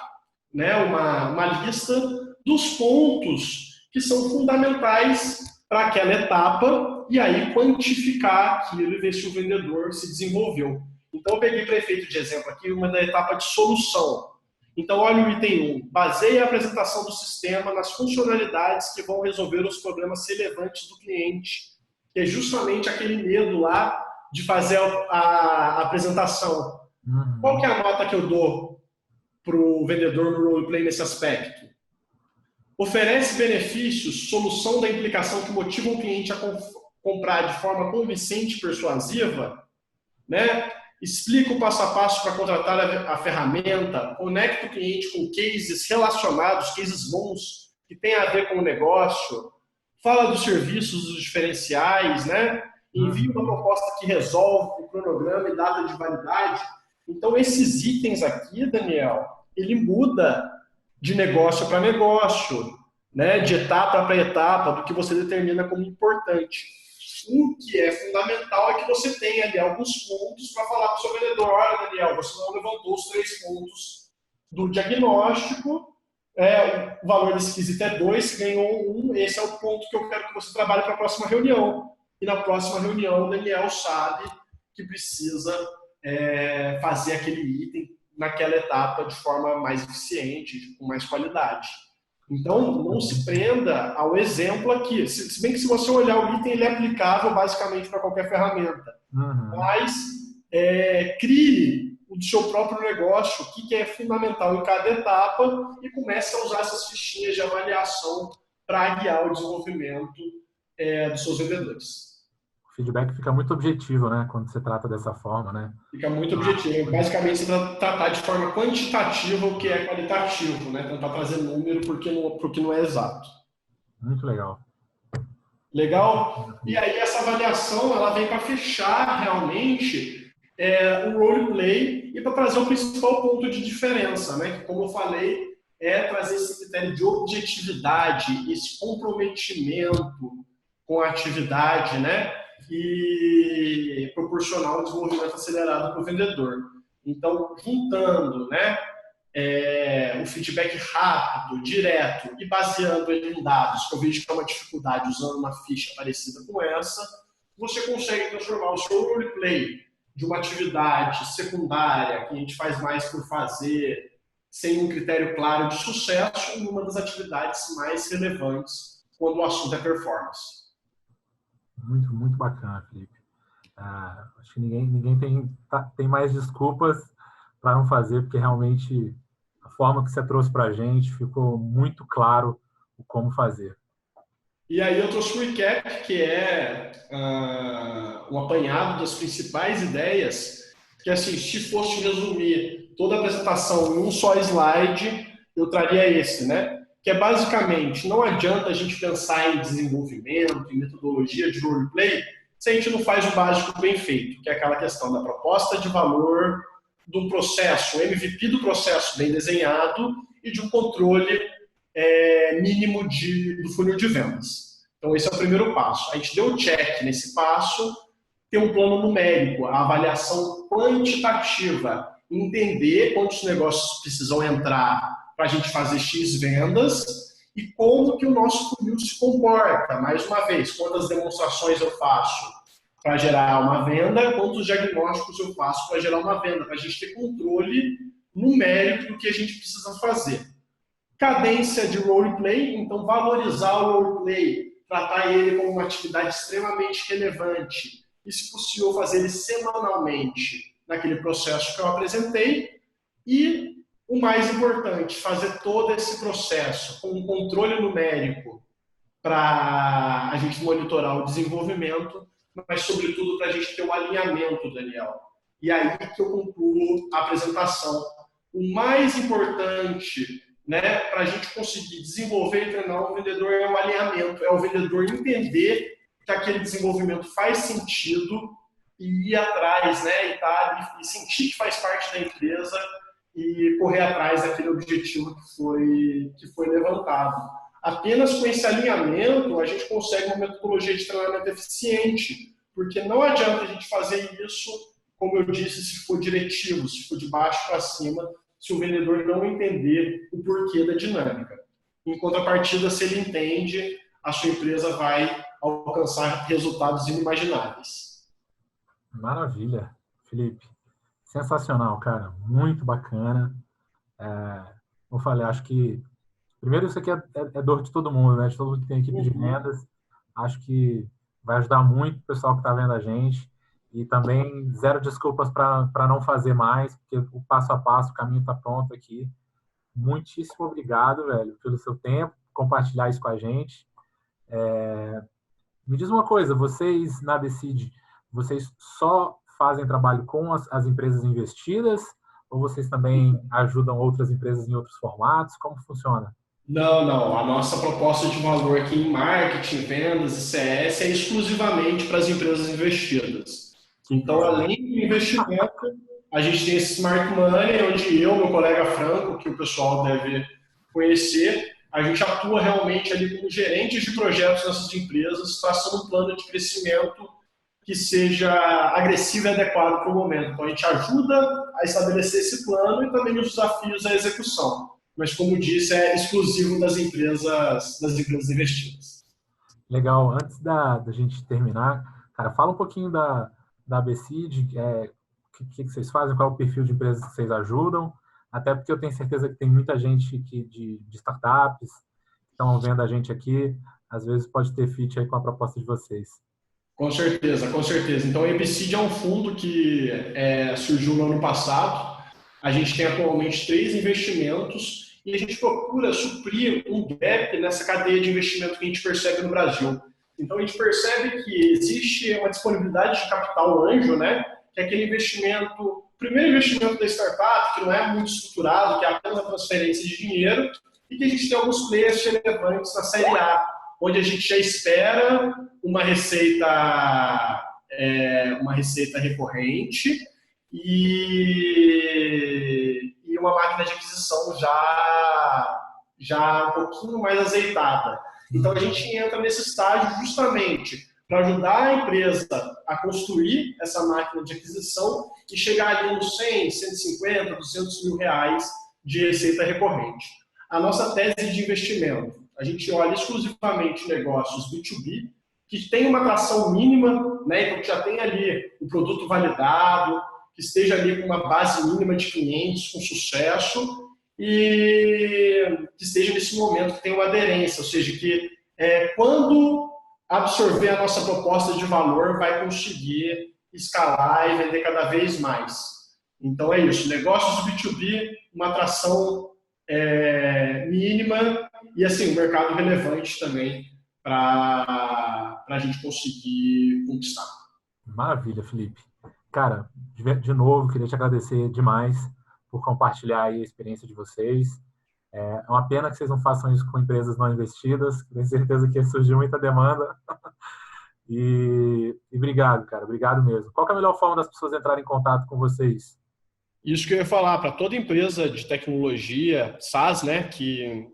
né, uma lista dos pontos que são fundamentais para aquela etapa, e aí quantificar aquilo e ver se o vendedor se desenvolveu. Então eu peguei para efeito de exemplo aqui uma da etapa de solução. Então olha o item 1, baseie a apresentação do sistema nas funcionalidades que vão resolver os problemas relevantes do cliente, que é justamente aquele medo lá de fazer a apresentação. Qual que é a nota que eu dou para o vendedor no roleplay nesse aspecto? Oferece benefícios, solução da implicação que motiva o cliente a comprar de forma convincente e persuasiva, né? Explica o passo a passo para contratar a ferramenta, conecta o cliente com cases relacionados, cases bons, que tem a ver com o negócio, fala dos serviços, dos diferenciais, né? Envia uma proposta que resolve o cronograma e data de validade. Então, esses itens aqui, Daniel, ele muda de negócio para negócio, né? De etapa para etapa, do que você determina como importante. O que é fundamental é que você tenha ali alguns pontos para falar para o seu vendedor: olha, Daniel, você não levantou os 3 pontos do diagnóstico, o valor desse quesito é 2, ganhou 1, esse é o ponto que eu quero que você trabalhe para a próxima reunião. E na próxima reunião o Daniel sabe que precisa fazer aquele item naquela etapa de forma mais eficiente, com mais qualidade. Então, não se prenda ao exemplo aqui. Se bem que se você olhar o item, ele é aplicável basicamente para qualquer ferramenta. Mas crie o seu próprio negócio, o que é fundamental em cada etapa, e comece a usar essas fichinhas de avaliação para guiar o desenvolvimento dos seus vendedores. O feedback fica muito objetivo, né, quando você trata dessa forma, né? Fica muito objetivo. Basicamente, você tratar de forma quantitativa o que é qualitativo, né? Tentar trazer número porque não é exato. Muito legal. Legal? E aí essa avaliação ela vem para fechar realmente o roleplay e para trazer o principal ponto de diferença, né? Que, como eu falei, é trazer esse critério de objetividade, esse comprometimento com a atividade, né? E proporcionar um desenvolvimento acelerado para o vendedor. Então, juntando, né, o feedback rápido, direto e baseando ele em dados, que eu vejo que é uma dificuldade usando uma ficha parecida com essa, você consegue transformar o seu roleplay de uma atividade secundária, que a gente faz mais por fazer, sem um critério claro de sucesso, em uma das atividades mais relevantes quando o assunto é performance. Muito, muito bacana, Felipe. Acho que ninguém tem mais desculpas para não fazer, porque realmente a forma que você trouxe para a gente ficou muito claro o como fazer. E aí eu trouxe um recap, que é um apanhado das principais ideias, que assim, se fosse resumir toda a apresentação em um só slide, eu traria esse, né? Que é basicamente, não adianta a gente pensar em desenvolvimento, em metodologia de roleplay, se a gente não faz o básico bem feito, que é aquela questão da proposta de valor, de um processo, o MVP do processo bem desenhado e de um controle mínimo do funil de vendas. Então, esse é o primeiro passo. A gente deu um check nesse passo, ter um plano numérico, a avaliação quantitativa, entender quantos negócios precisam entrar para a gente fazer X vendas e como que o nosso funil se comporta. Mais uma vez, quantas demonstrações eu faço para gerar uma venda, quantos diagnósticos eu faço para gerar uma venda, para a gente ter controle numérico do que a gente precisa fazer. Cadência de roleplay, então valorizar o roleplay, tratar ele como uma atividade extremamente relevante e, se possível, fazer ele semanalmente naquele processo que eu apresentei. E o mais importante, fazer todo esse processo com um controle numérico para a gente monitorar o desenvolvimento, mas, sobretudo, para a gente ter um alinhamento, Daniel. E aí que eu concluo a apresentação. O mais importante, né, para a gente conseguir desenvolver e treinar um vendedor é o alinhamento, é o vendedor entender que aquele desenvolvimento faz sentido e ir atrás, né, e sentir que faz parte da empresa e correr atrás daquele objetivo que foi levantado. apenas com esse alinhamento a gente consegue uma metodologia de treinamento eficiente, porque não adianta a gente fazer isso, como eu disse, se for diretivo, se for de baixo para cima, se o vendedor não entender o porquê da dinâmica. Em contrapartida, se ele entende, a sua empresa vai alcançar resultados inimagináveis. Maravilha, Felipe. Sensacional, cara. Muito bacana. Como eu falei, acho que primeiro isso aqui é dor de todo mundo, né? De todo mundo que tem equipe de vendas. Acho que vai ajudar muito o pessoal que está vendo a gente. E também zero desculpas para não fazer mais, porque o passo a passo, o caminho está pronto aqui. Muitíssimo obrigado, velho, pelo seu tempo, compartilhar isso com a gente. Me diz uma coisa, vocês na Decide, vocês só fazem trabalho com as empresas investidas ou vocês também ajudam outras empresas em outros formatos? Como funciona? Não, não. A nossa proposta de valor aqui em marketing, vendas e CS é exclusivamente para as empresas investidas. Então, além do investimento, a gente tem esse Smart Money, onde eu, meu colega Franco, que o pessoal deve conhecer, a gente atua realmente ali como gerentes de projetos nessas empresas, traçando um plano de crescimento que seja agressivo e adequado para o momento. Então, a gente ajuda a estabelecer esse plano e também os desafios à execução. Mas, como disse, é exclusivo das empresas investidas. Legal. Antes da gente terminar, cara, fala um pouquinho da ABCID, o que vocês fazem, qual é o perfil de empresas que vocês ajudam, até porque eu tenho certeza que tem muita gente de startups que estão vendo a gente aqui, às vezes pode ter fit aí com a proposta de vocês. Com certeza, com certeza. Então, a ABCD é um fundo que surgiu no ano passado. A gente tem atualmente 3 investimentos e a gente procura suprir um gap nessa cadeia de investimento que a gente percebe no Brasil. Então, a gente percebe que existe uma disponibilidade de capital anjo, né? Que é aquele investimento, o primeiro investimento da startup, que não é muito estruturado, que é apenas a transferência de dinheiro, e que a gente tem alguns players relevantes na série A, onde a gente já espera uma receita recorrente e uma máquina de aquisição já um pouquinho mais azeitada. Então, a gente entra nesse estágio justamente para ajudar a empresa a construir essa máquina de aquisição e chegar ali nos 100, 150, 200 mil reais de receita recorrente. A nossa tese de investimento, a gente olha exclusivamente negócios B2B, que tem uma atração mínima, né, então que já tem ali um produto validado, que esteja ali com uma base mínima de clientes com sucesso e que esteja nesse momento que tem uma aderência, ou seja, que quando absorver a nossa proposta de valor vai conseguir escalar e vender cada vez mais. Então é isso, negócios B2B, uma atração mínima e assim, um mercado relevante também para a gente conseguir conquistar. Maravilha, Felipe. Cara, de novo, queria te agradecer demais por compartilhar aí a experiência de vocês. É uma pena que vocês não façam isso com empresas não investidas, tenho certeza que surgiu muita demanda. E obrigado, cara, obrigado mesmo. Qual que é a melhor forma das pessoas entrarem em contato com vocês? Isso que eu ia falar, para toda empresa de tecnologia, SaaS, né, que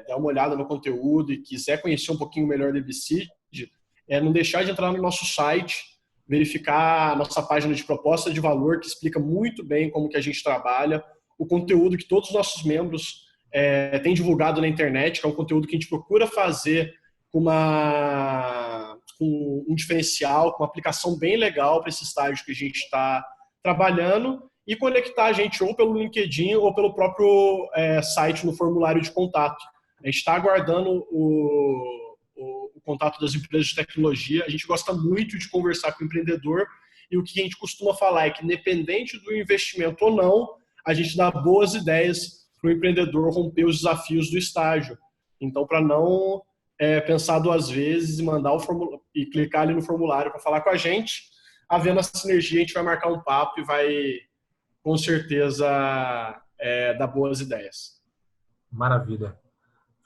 dá uma olhada no conteúdo e quiser conhecer um pouquinho melhor da ABCD, não deixar de entrar no nosso site, verificar a nossa página de proposta de valor, que explica muito bem como que a gente trabalha, o conteúdo que todos os nossos membros têm divulgado na internet, que é um conteúdo que a gente procura fazer com um diferencial, com uma aplicação bem legal para esse estágio que a gente está trabalhando, e conectar a gente ou pelo LinkedIn ou pelo próprio site no formulário de contato. A gente está aguardando o contato das empresas de tecnologia. A gente gosta muito de conversar com o empreendedor e o que a gente costuma falar é que, independente do investimento ou não, a gente dá boas ideias para o empreendedor romper os desafios do estágio. Então, para não pensar 2 vezes e mandar e clicar ali no formulário para falar com a gente, havendo essa sinergia, a gente vai marcar um papo e vai, com certeza, dar boas ideias. Maravilha.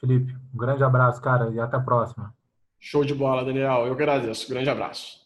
Felipe, um grande abraço, cara, e até a próxima. Show de bola, Daniel. Eu que agradeço. Grande abraço.